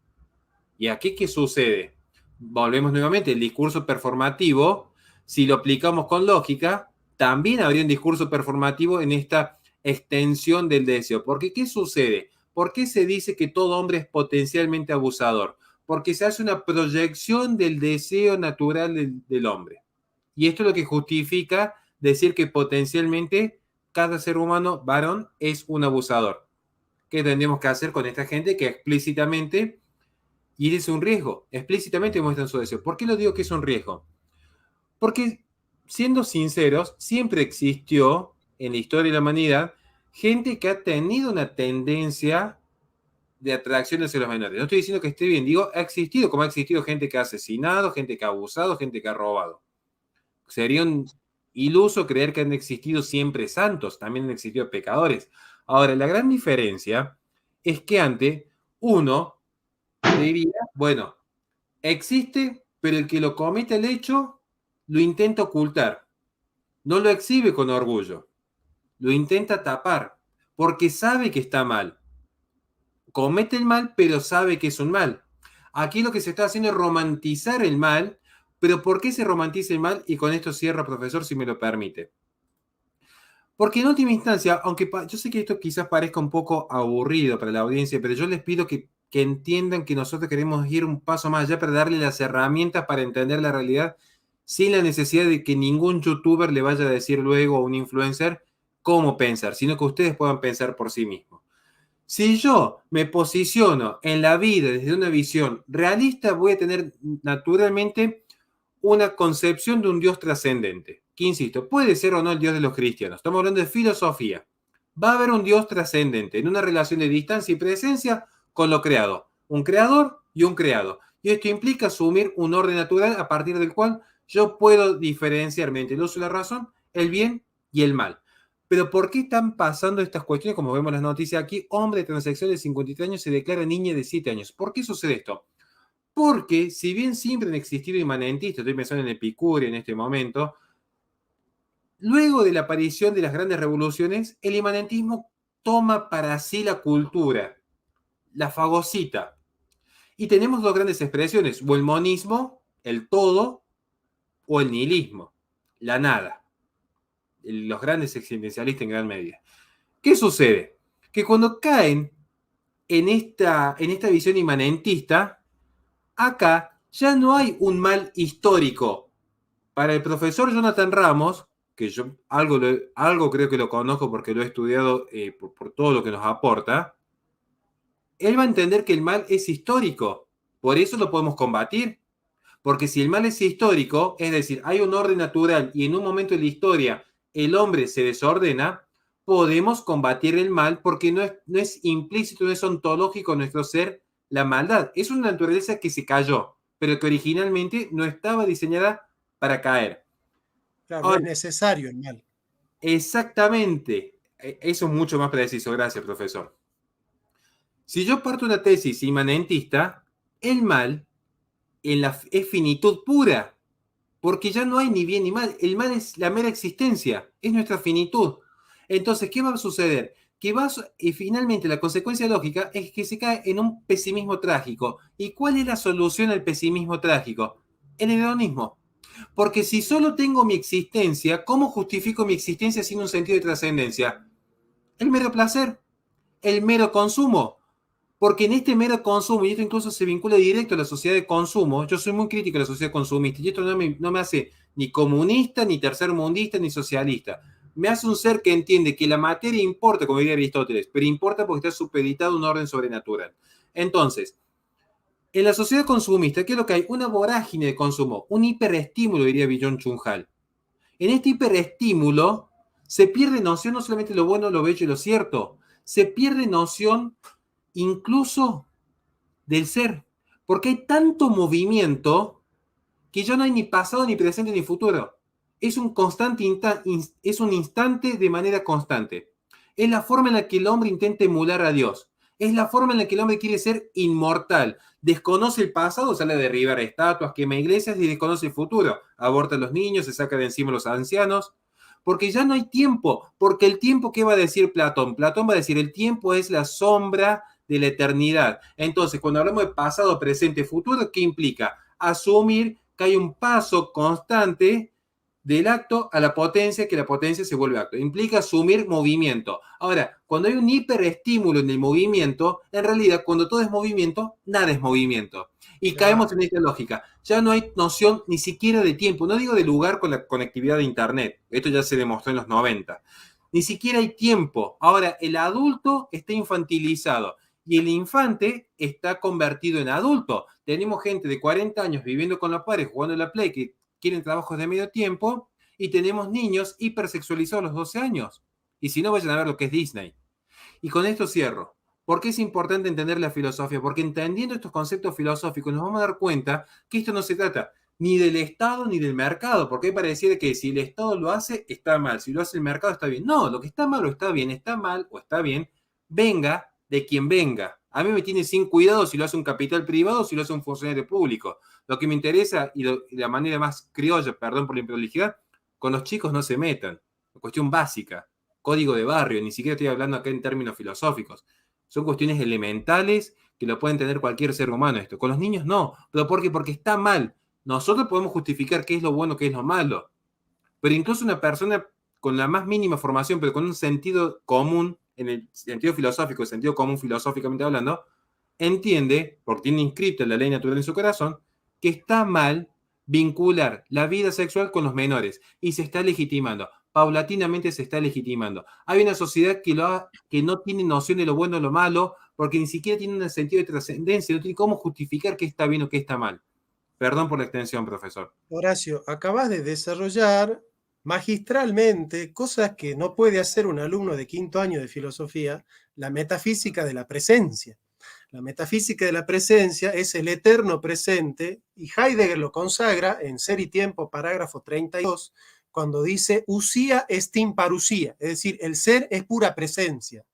Speaker 2: ¿Y aquí qué sucede? Volvemos nuevamente, el discurso performativo, si lo aplicamos con lógica, también habría un discurso performativo en esta extensión del deseo. Porque ¿qué sucede? ¿Por qué se dice que todo hombre es potencialmente abusador? Porque se hace una proyección del deseo natural del hombre. Y esto es lo que justifica decir que potencialmente cada ser humano varón es un abusador. ¿Qué tendríamos que hacer con esta gente que explícitamente, y es un riesgo, explícitamente muestran su deseo? ¿Por qué lo digo que es un riesgo? Porque, siendo sinceros, siempre existió en la historia de la humanidad gente que ha tenido una tendencia de atracción hacia los menores. No estoy diciendo que esté bien, digo, ha existido, como ha existido gente que ha asesinado, gente que ha abusado, gente que ha robado. Sería un iluso creer que han existido siempre santos, también han existido pecadores. Ahora, la gran diferencia es que antes uno diría, bueno, existe, pero el que lo comete el hecho lo intenta ocultar, no lo exhibe con orgullo, lo intenta tapar, porque sabe que está mal. Comete el mal, pero sabe que es un mal. Aquí lo que se está haciendo es romantizar el mal, pero ¿por qué se romantiza el mal? Y con esto cierro, profesor, si me lo permite. Porque en última instancia, aunque yo sé que esto quizás parezca un poco aburrido para la audiencia, pero yo les pido que entiendan que nosotros queremos ir un paso más allá para darle las herramientas para entender la realidad sin la necesidad de que ningún youtuber le vaya a decir luego a un influencer cómo pensar, sino que ustedes puedan pensar por sí mismos. Si yo me posiciono en la vida desde una visión realista, voy a tener naturalmente una concepción de un Dios trascendente. Que insisto, puede ser o no el Dios de los cristianos. Estamos hablando de filosofía. Va a haber un Dios trascendente en una relación de distancia y presencia con lo creado. Un creador y un creado. Y esto implica asumir un orden natural a partir del cual yo puedo diferenciar mediante el uso de la razón el bien y el mal. Pero ¿por qué están pasando estas cuestiones? Como vemos en las noticias aquí, hombre transexual de 53 años se declara niña de 7 años. ¿Por qué sucede esto? Porque si bien siempre han existido imanentistas, estoy pensando en Epicurio en este momento, luego de la aparición de las grandes revoluciones, el imanentismo toma para sí la cultura, la fagocita. Y tenemos dos grandes expresiones, o el monismo, el todo, o el nihilismo, la nada. Los grandes existencialistas en gran medida. ¿Qué sucede? Que cuando caen en esta visión imanentista, acá ya no hay un mal histórico. Para el profesor Jonathan Ramos, que yo algo creo que lo conozco porque lo he estudiado por todo lo que nos aporta, él va a entender que el mal es histórico. Por eso lo podemos combatir. Porque si el mal es histórico, es decir, hay un orden natural y en un momento de la historia el hombre se desordena, podemos combatir el mal porque no es implícito, no es ontológico en nuestro ser la maldad. Es una naturaleza que se cayó, pero que originalmente no estaba diseñada para caer.
Speaker 1: Claro, no es necesario el mal.
Speaker 2: Exactamente. Eso es mucho más preciso. Gracias, profesor. Si yo parto una tesis inmanentista, el mal es finitud pura, porque ya no hay ni bien ni mal. El mal es la mera existencia, es nuestra finitud. Entonces, ¿qué va a suceder? Y finalmente la consecuencia lógica es que se cae en un pesimismo trágico. ¿Y cuál es la solución al pesimismo trágico? El hedonismo. Porque si solo tengo mi existencia, ¿cómo justifico mi existencia sin un sentido de trascendencia? El mero placer, el mero consumo. Porque en este mero consumo, y esto incluso se vincula directo a la sociedad de consumo, yo soy muy crítico a la sociedad consumista, y esto no me hace ni comunista, ni tercermundista, ni socialista. Me hace un ser que entiende que la materia importa, como diría Aristóteles, pero importa porque está supeditado a un orden sobrenatural. Entonces, en la sociedad consumista, ¿qué es lo que hay? Una vorágine de consumo, un hiperestímulo, diría Byung-Chul Han. En este hiperestímulo se pierde noción no solamente de lo bueno, lo bello y lo cierto, se pierde noción incluso del ser, porque hay tanto movimiento que ya no hay ni pasado, ni presente, ni futuro. Es un constante es un instante de manera constante. Es la forma en la que el hombre intenta emular a Dios. Es la forma en la que el hombre quiere ser inmortal. Desconoce el pasado, sale a derribar estatuas, quema iglesias y desconoce el futuro. Aborta a los niños, se saca de encima a los ancianos. Porque ya no hay tiempo. Porque el tiempo, ¿qué va a decir Platón? Platón va a decir, el tiempo es la sombra de la eternidad. Entonces, cuando hablamos de pasado, presente, futuro, ¿qué implica? Asumir que hay un paso constante del acto a la potencia, que la potencia se vuelve acto. Implica asumir movimiento. Ahora, cuando hay un hiperestímulo en el movimiento, en realidad, cuando todo es movimiento, nada es movimiento. Y caemos en esta lógica. Ya no hay noción ni siquiera de tiempo. No digo de lugar con la conectividad de Internet. Esto ya se demostró en los 90. Ni siquiera hay tiempo. Ahora, el adulto está infantilizado y el infante está convertido en adulto. Tenemos gente de 40 años viviendo con los padres, jugando a la Play, que quieren trabajos de medio tiempo, y tenemos niños hipersexualizados a los 12 años. Y si no, vayan a ver lo que es Disney. Y con esto cierro. ¿Por qué es importante entender la filosofía? Porque entendiendo estos conceptos filosóficos nos vamos a dar cuenta que esto no se trata ni del Estado ni del mercado, porque hay pareciera que si el Estado lo hace, está mal, si lo hace el mercado, está bien. No, lo que está mal o está bien, está mal o está bien, venga de quien venga. A mí me tiene sin cuidado si lo hace un capital privado o si lo hace un funcionario público. Lo que me interesa, y la manera más criolla, perdón por la improlijidad, con los chicos no se metan. Cuestión básica, código de barrio, ni siquiera estoy hablando acá en términos filosóficos. Son cuestiones elementales que lo puede entender cualquier ser humano esto. Con los niños no. ¿Pero por qué? Porque está mal. Nosotros podemos justificar qué es lo bueno, qué es lo malo. Pero incluso una persona con la más mínima formación, pero con un sentido común, en el sentido filosófico, el sentido común filosóficamente hablando, entiende, porque tiene inscrito la ley natural en su corazón, que está mal vincular la vida sexual con los menores y se está legitimando. Paulatinamente se está legitimando. Hay una sociedad que no tiene noción de lo bueno o lo malo, porque ni siquiera tiene un sentido de trascendencia, no tiene cómo justificar qué está bien o qué está mal. Perdón por la extensión, profesor.
Speaker 1: Horacio, acabas de desarrollar magistralmente cosas que no puede hacer un alumno de 5º año de filosofía, la metafísica de la presencia. La metafísica de la presencia es el eterno presente, y Heidegger lo consagra en Ser y Tiempo, parágrafo 32, cuando dice usía estim parusía, es decir, el ser es pura presencia.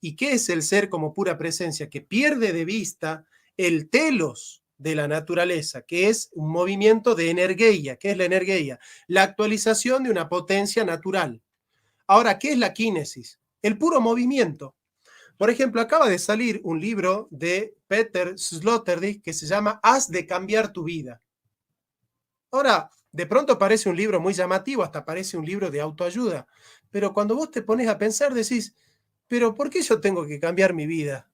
Speaker 1: ¿Y qué es el ser como pura presencia? Que pierde de vista el telos de la naturaleza, que es un movimiento de energía. ¿Qué es la energía? La actualización de una potencia natural. Ahora, ¿qué es la kínesis? El puro movimiento. Por ejemplo, acaba de salir un libro de Peter Sloterdijk que se llama Haz de cambiar tu vida. Ahora, de pronto parece un libro muy llamativo, hasta parece un libro de autoayuda, pero cuando vos te pones a pensar decís, pero ¿por qué yo tengo que cambiar mi vida?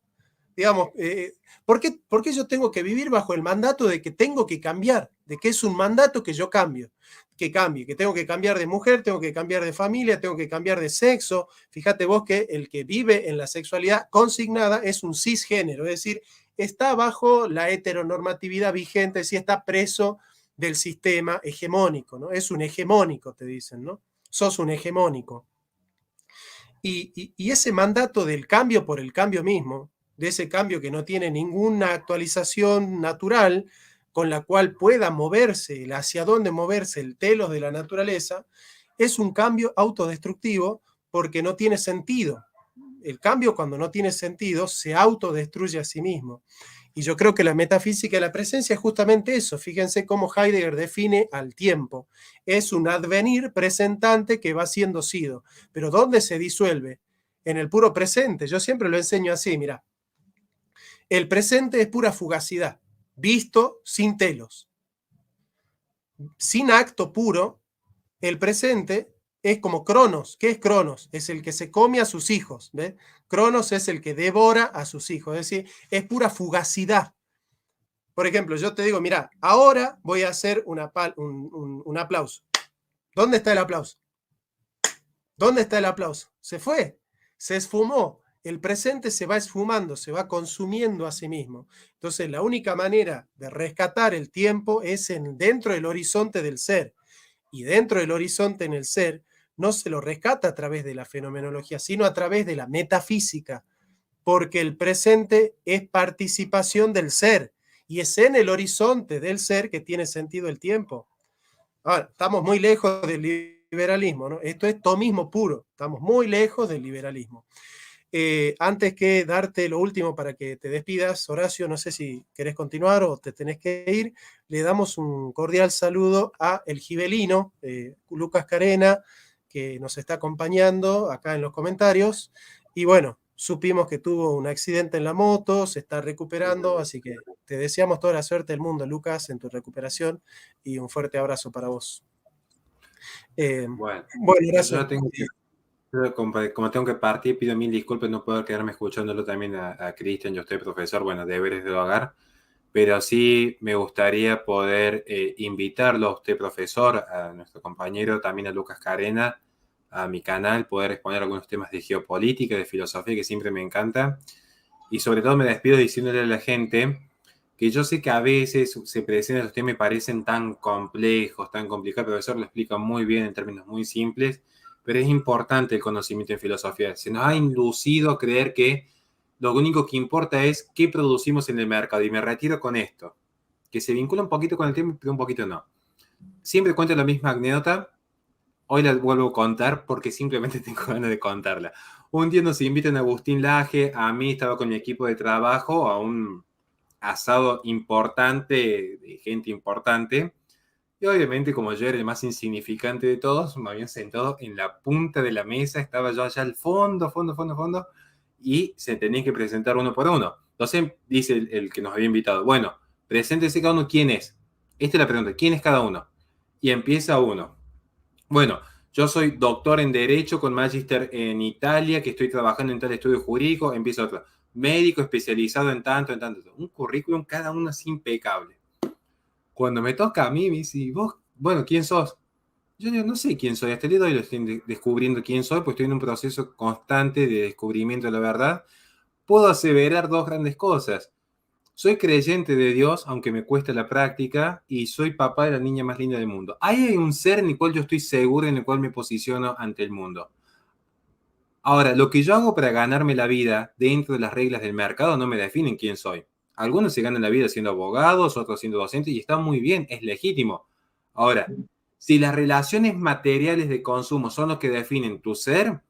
Speaker 1: Digamos, ¿por qué yo tengo que vivir bajo el mandato de que tengo que cambiar? De que es un mandato que yo cambie, que tengo que cambiar de mujer, tengo que cambiar de familia, tengo que cambiar de sexo. Fíjate vos que el que vive en la sexualidad consignada es un cisgénero, es decir, está bajo la heteronormatividad vigente, si está preso del sistema hegemónico, ¿no? Es un hegemónico, te dicen, ¿no? Sos un hegemónico. Y ese mandato del cambio por el cambio mismo, de ese cambio que no tiene ninguna actualización natural con la cual pueda moverse, hacia dónde moverse el telos de la naturaleza, es un cambio autodestructivo porque no tiene sentido. El cambio, cuando no tiene sentido, se autodestruye a sí mismo. Y yo creo que la metafísica de la presencia es justamente eso. Fíjense cómo Heidegger define al tiempo. Es un advenir presentante que va siendo sido. Pero ¿dónde se disuelve? En el puro presente. Yo siempre lo enseño así, mira. El presente es pura fugacidad, visto sin telos. Sin acto puro, el presente es como Cronos. ¿Qué es Cronos? Es el que se come a sus hijos. ¿Ves? Cronos es el que devora a sus hijos. Es decir, es pura fugacidad. Por ejemplo, yo te digo, mira, ahora voy a hacer un aplauso. ¿Dónde está el aplauso? ¿Dónde está el aplauso? Se fue, se esfumó. El presente se va esfumando, se va consumiendo a sí mismo. Entonces, la única manera de rescatar el tiempo es dentro del horizonte del ser. Y dentro del horizonte en el ser, no se lo rescata a través de la fenomenología, sino a través de la metafísica, porque el presente es participación del ser, y es en el horizonte del ser que tiene sentido el tiempo. Ahora, estamos muy lejos del liberalismo, ¿no? Esto es tomismo puro, estamos muy lejos del liberalismo. Antes que darte lo último para que te despidas, Horacio, no sé si querés continuar o te tenés que ir, le damos un cordial saludo a el gibelino, Lucas Carena, que nos está acompañando acá en los comentarios, y bueno, supimos que tuvo un accidente en la moto, se está recuperando, así que te deseamos toda la suerte del mundo, Lucas, en tu recuperación, y un fuerte abrazo para vos.
Speaker 2: Bueno,
Speaker 1: Bueno,
Speaker 2: yo
Speaker 1: Horacio.
Speaker 2: tengo que, como tengo que partir, pido mil disculpas, no puedo quedarme escuchándolo también a Cristian, yo estoy profesor, bueno, deberes del hogar, pero sí me gustaría poder invitarlo a usted, profesor, a nuestro compañero, también a Lucas Carena, a mi canal, poder exponer algunos temas de geopolítica, de filosofía, que siempre me encanta. Y sobre todo me despido diciéndole a la gente que yo sé que a veces se presentan los temas y parecen tan complejos, tan complicados, el profesor lo explica muy bien en términos muy simples, pero es importante el conocimiento en filosofía. Se nos ha inducido a creer que lo único que importa es qué producimos en el mercado. Y me retiro con esto, que se vincula un poquito con el tema, pero un poquito no. Siempre cuento la misma anécdota. Hoy la vuelvo a contar porque simplemente tengo ganas de contarla. Un día nos invitan a Agustín Laje, a mí estaba con mi equipo de trabajo, a un asado importante, de gente importante. Y obviamente, como yo era el más insignificante de todos, me habían sentado en la punta de la mesa, estaba yo allá al fondo, fondo, fondo, fondo, y se tenían que presentar uno por uno. Entonces dice el que nos había invitado, bueno, preséntese cada uno quién es. Esta es la pregunta, ¿quién es cada uno? Y empieza uno. Bueno, yo soy doctor en Derecho con magíster en Italia, que estoy trabajando en tal estudio jurídico, empieza otro. Médico especializado en tanto, en tanto. Un currículum, cada uno así impecable. Cuando me toca a mí, me dice, ¿y vos? Bueno, ¿quién sos? Yo digo, no sé quién soy. Hasta el día de hoy lo estoy descubriendo quién soy, pues estoy en un proceso constante de descubrimiento de la verdad. Puedo aseverar dos grandes cosas. Soy creyente de Dios, aunque me cueste la práctica, y soy papá de la niña más linda del mundo. Ahí hay un ser en el cual yo estoy seguro, en el cual me posiciono ante el mundo. Ahora, lo que yo hago para ganarme la vida dentro de las reglas del mercado no me definen quién soy. Algunos se ganan la vida siendo abogados, otros siendo docentes, y está muy bien, es legítimo. Ahora, si las relaciones materiales de consumo son los que definen tu ser,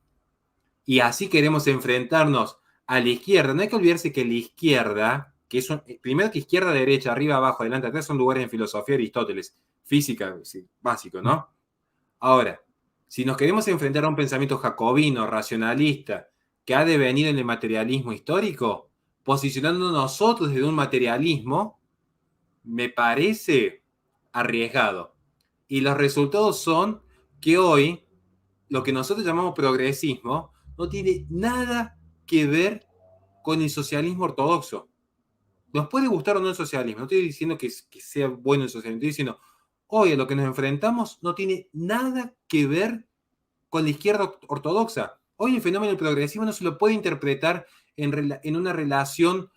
Speaker 2: y así queremos enfrentarnos a la izquierda. No hay que olvidarse que la izquierda, que es primero que izquierda, derecha, arriba, abajo, adelante, atrás, son lugares en filosofía de Aristóteles, física, sí, básico, ¿no? Ahora, si nos queremos enfrentar a un pensamiento jacobino, racionalista, que ha devenido en el materialismo histórico, posicionándonos nosotros desde un materialismo, me parece arriesgado. Y los resultados son que hoy lo que nosotros llamamos progresismo no tiene nada que ver con el socialismo ortodoxo. Nos puede gustar o no el socialismo, no estoy diciendo que sea bueno el socialismo, estoy diciendo, hoy a lo que nos enfrentamos no tiene nada que ver con la izquierda ortodoxa. Hoy el fenómeno del progresismo no se lo puede interpretar en una relación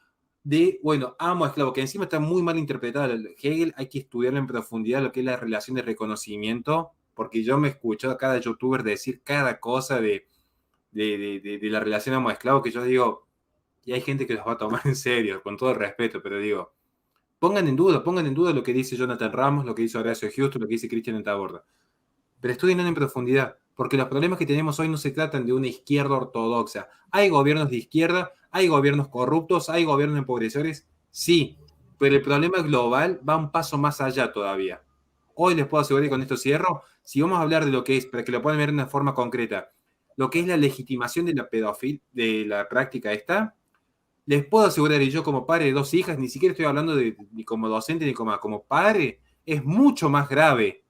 Speaker 2: de, bueno, amo a esclavo, que encima está muy mal interpretada. Hegel hay que estudiarlo en profundidad, lo que es la relación de reconocimiento, porque yo me he escuchado a cada youtuber decir cada cosa de la relación amo-esclavo que yo digo, y hay gente que los va a tomar en serio, con todo el respeto, pero digo, pongan en duda lo que dice Jonathan Ramos, lo que dice Horacio Houston, lo que dice Cristian Taborda, pero estudien en profundidad, porque los problemas que tenemos hoy no se tratan de una izquierda ortodoxa. Hay gobiernos de izquierda, hay gobiernos corruptos, hay gobiernos empobrecedores, sí, pero el problema global va un paso más allá todavía. Hoy les puedo asegurar, y con esto cierro, si vamos a hablar de lo que es, para que lo puedan ver de una forma concreta, lo que es la legitimación de la pedofilia, de la práctica esta, les puedo asegurar, y yo como padre de dos hijas, ni siquiera estoy hablando ni como docente ni como padre, es mucho más grave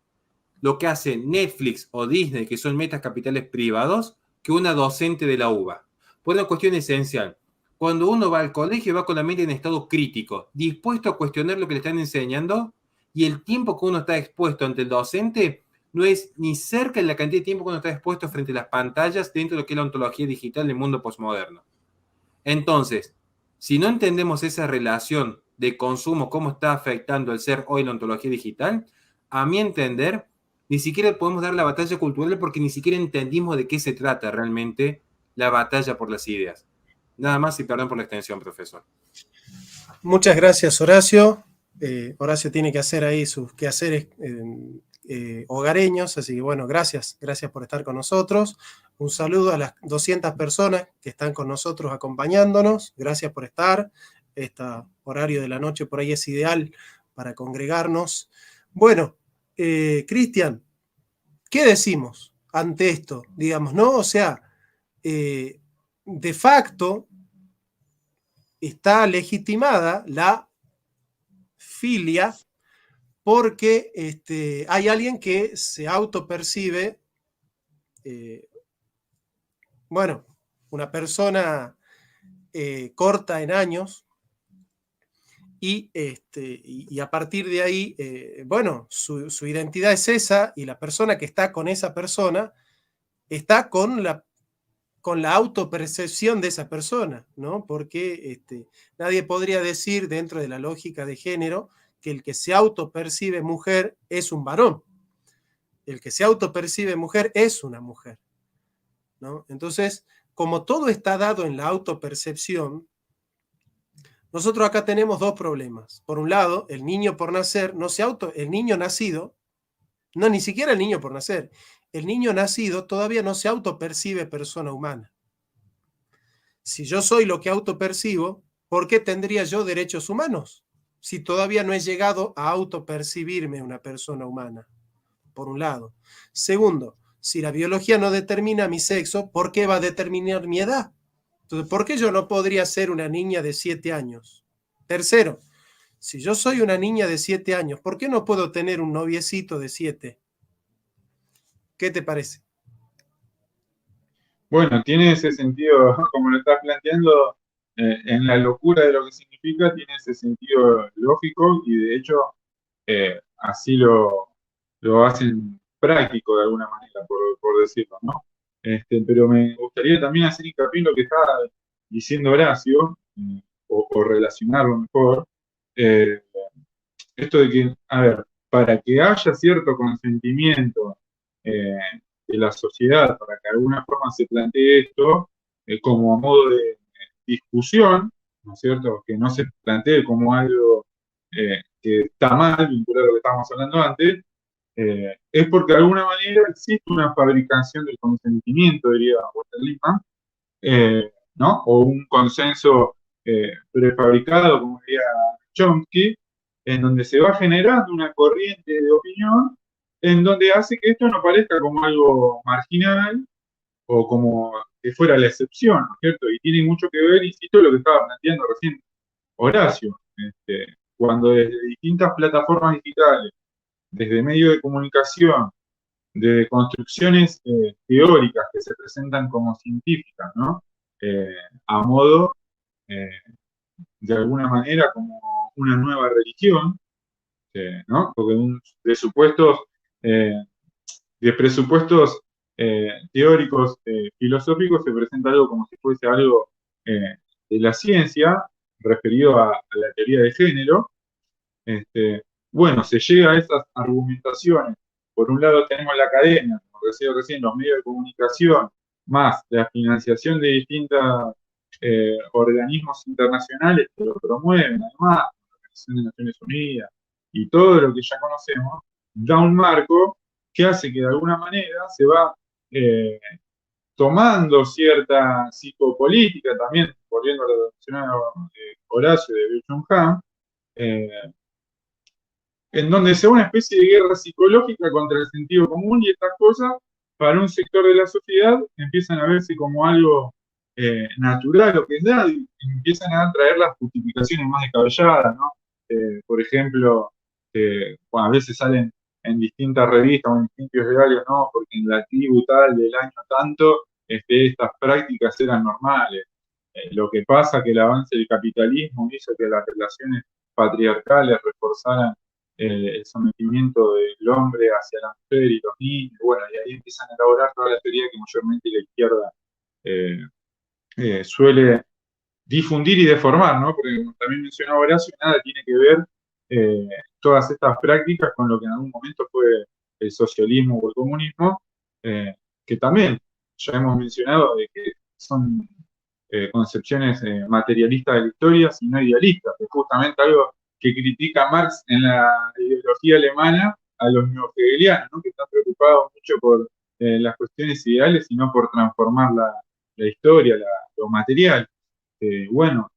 Speaker 2: lo que hace Netflix o Disney, que son metas capitales privados, que una docente de la UBA. Por una cuestión esencial. Cuando uno va al colegio, va con la mente en estado crítico, dispuesto a cuestionar lo que le están enseñando, y el tiempo que uno está expuesto ante el docente no es ni cerca de la cantidad de tiempo que uno está expuesto frente a las pantallas dentro de lo que es la ontología digital del mundo postmoderno. Entonces, si no entendemos esa relación de consumo, cómo está afectando el ser hoy la ontología digital, a mi entender, ni siquiera podemos dar la batalla cultural porque ni siquiera entendimos de qué se trata realmente la batalla por las ideas. Nada más y perdón por la extensión, profesor.
Speaker 1: Muchas gracias, Horacio. Horacio tiene que hacer ahí sus quehaceres hogareños, así que bueno, gracias por estar con nosotros. Un saludo a las 200 personas que están con nosotros acompañándonos. Gracias por estar. Este horario de la noche por ahí es ideal para congregarnos. Bueno, Cristian, ¿qué decimos ante esto? Digamos, ¿no? O sea, de facto está legitimada la filia porque hay alguien que se autopercibe, bueno, una persona corta en años, y a partir de ahí, bueno, su identidad es esa, y la persona que está con esa persona está con la autopercepción de esa persona, ¿no? Porque nadie podría decir, dentro de la lógica de género, que el que se autopercibe mujer es un varón. El que se autopercibe mujer es una mujer, ¿no? Entonces, como todo está dado en la autopercepción, nosotros acá tenemos dos problemas. Por un lado, el niño por nacer, el niño nacido, no, ni siquiera el niño por nacer, el niño nacido todavía no se autopercibe persona humana. Si yo soy lo que autopercibo, ¿por qué tendría yo derechos humanos? Si todavía no he llegado a autopercibirme una persona humana, por un lado. Segundo, si la biología no determina mi sexo, ¿por qué va a determinar mi edad? Entonces, ¿por qué yo no podría ser una niña de 7 años? Tercero, si yo soy una niña de 7 años, ¿por qué no puedo tener un noviecito de 7? ¿Qué te parece?
Speaker 3: Bueno, tiene ese sentido, como lo estás planteando, en la locura de lo que significa, tiene ese sentido lógico y de hecho así lo hacen práctico de alguna manera, por decirlo, ¿no? Pero me gustaría también hacer hincapié en lo que estaba diciendo Horacio, o relacionarlo mejor. eh, Esto de que, a ver, para que haya cierto consentimiento eh, de la sociedad, para que de alguna forma se plantee esto como a modo de discusión, ¿no es cierto? Que no se plantee como algo que está mal, vinculado a lo que estábamos hablando antes, es porque de alguna manera existe una fabricación del consentimiento, diría Walter Lippmann, ¿no? O un consenso prefabricado, como diría Chomsky, en donde se va generando una corriente de opinión en donde hace que esto no parezca como algo marginal o como que fuera la excepción, ¿no es cierto? Y tiene mucho que ver, insisto, lo que estaba planteando recién Horacio, cuando desde distintas plataformas digitales, desde medios de comunicación, de construcciones teóricas que se presentan como científicas, ¿no? Eh, a modo, eh, de alguna manera, como una nueva religión, ¿no? Porque eh, de presupuestos teóricos filosóficos se presenta algo como si fuese algo de la ciencia, referido a la teoría de género. Este, bueno, se llega a esas argumentaciones. Por un lado tenemos la academia, como decía recién, los medios de comunicación, más la financiación de distintos organismos internacionales que lo promueven, además, la Organización de Naciones Unidas y todo lo que ya conocemos, da un marco que hace que de alguna manera se va eh, tomando cierta psicopolítica, también volviendo a lo que mencionaba Horacio de Byung-Chul Han, en donde sea una especie de guerra psicológica contra el sentido común y estas cosas, para un sector de la sociedad, empiezan a verse como algo natural o que es dado, y empiezan a traer las justificaciones más descabelladas, ¿no? Por ejemplo, bueno, a veces salen en distintas revistas o en distintos diarios, ¿no? Porque en la tribu tal del año tanto, estas prácticas eran normales. Lo que pasa que el avance del capitalismo hizo que las relaciones patriarcales reforzaran el sometimiento del hombre hacia la mujer y los niños, bueno, y ahí empiezan a elaborar toda la teoría que mayormente la izquierda eh, suele difundir y deformar, ¿no? Porque como también mencionó Horacio, nada tiene que ver todas estas prácticas con lo que en algún momento fue el socialismo o el comunismo, que también ya hemos mencionado de que son concepciones materialistas de la historia, sino idealistas, que es justamente algo que critica Marx en la ideología alemana a los neohegelianos, ¿no? Que están preocupados mucho por las cuestiones ideales y no por transformar la historia, lo material. Bueno,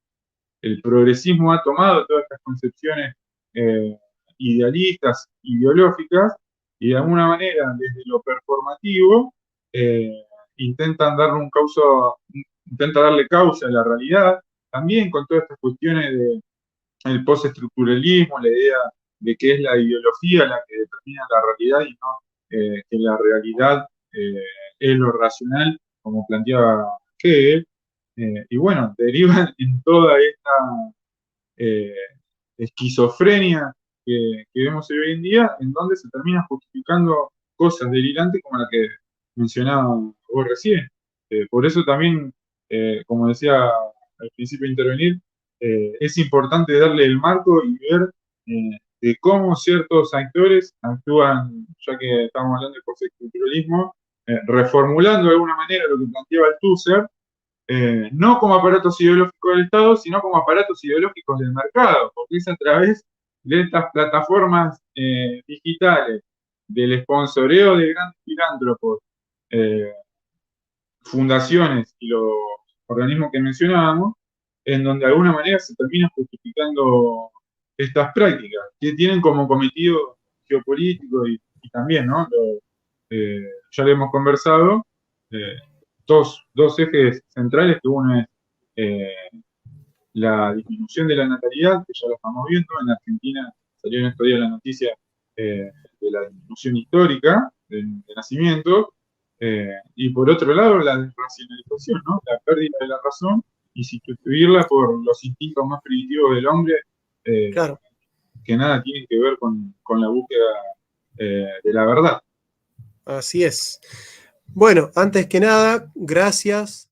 Speaker 3: el progresismo ha tomado todas estas concepciones eh, idealistas, ideológicas, y de alguna manera, desde lo performativo, eh, intentan darle intenta darle causa a la realidad, también con todas estas cuestiones del postestructuralismo, la idea de que es la ideología la que determina la realidad y no que la realidad es lo racional, como planteaba Hegel. Y bueno, derivan en toda esta eh, esquizofrenia que vemos hoy en día, en donde se termina justificando cosas delirantes como la que mencionaba vos recién. Por eso también, como decía al principio de intervenir, es importante darle el marco y ver de cómo ciertos actores actúan, ya que estamos hablando de postestructuralismo, reformulando de alguna manera lo que planteaba Althusser, no como aparatos ideológicos del Estado, sino como aparatos ideológicos del mercado, porque es a través de estas plataformas digitales, del sponsoreo de grandes filántropos, eh, fundaciones y los organismos que mencionábamos, en donde de alguna manera se terminan justificando estas prácticas, que tienen como cometido geopolítico y también, ¿no? Ya lo hemos conversado, eh, dos ejes centrales, que uno es eh, la disminución de la natalidad, que ya lo estamos viendo, en Argentina salió en estos días la noticia de la disminución histórica de nacimiento, y por otro lado la desracionalización, ¿no? La pérdida de la razón y sustituirla por los instintos más primitivos del hombre, eh,
Speaker 1: Claro,
Speaker 3: que nada tienen que ver con la búsqueda de la verdad.
Speaker 1: así es. Bueno, antes que nada, gracias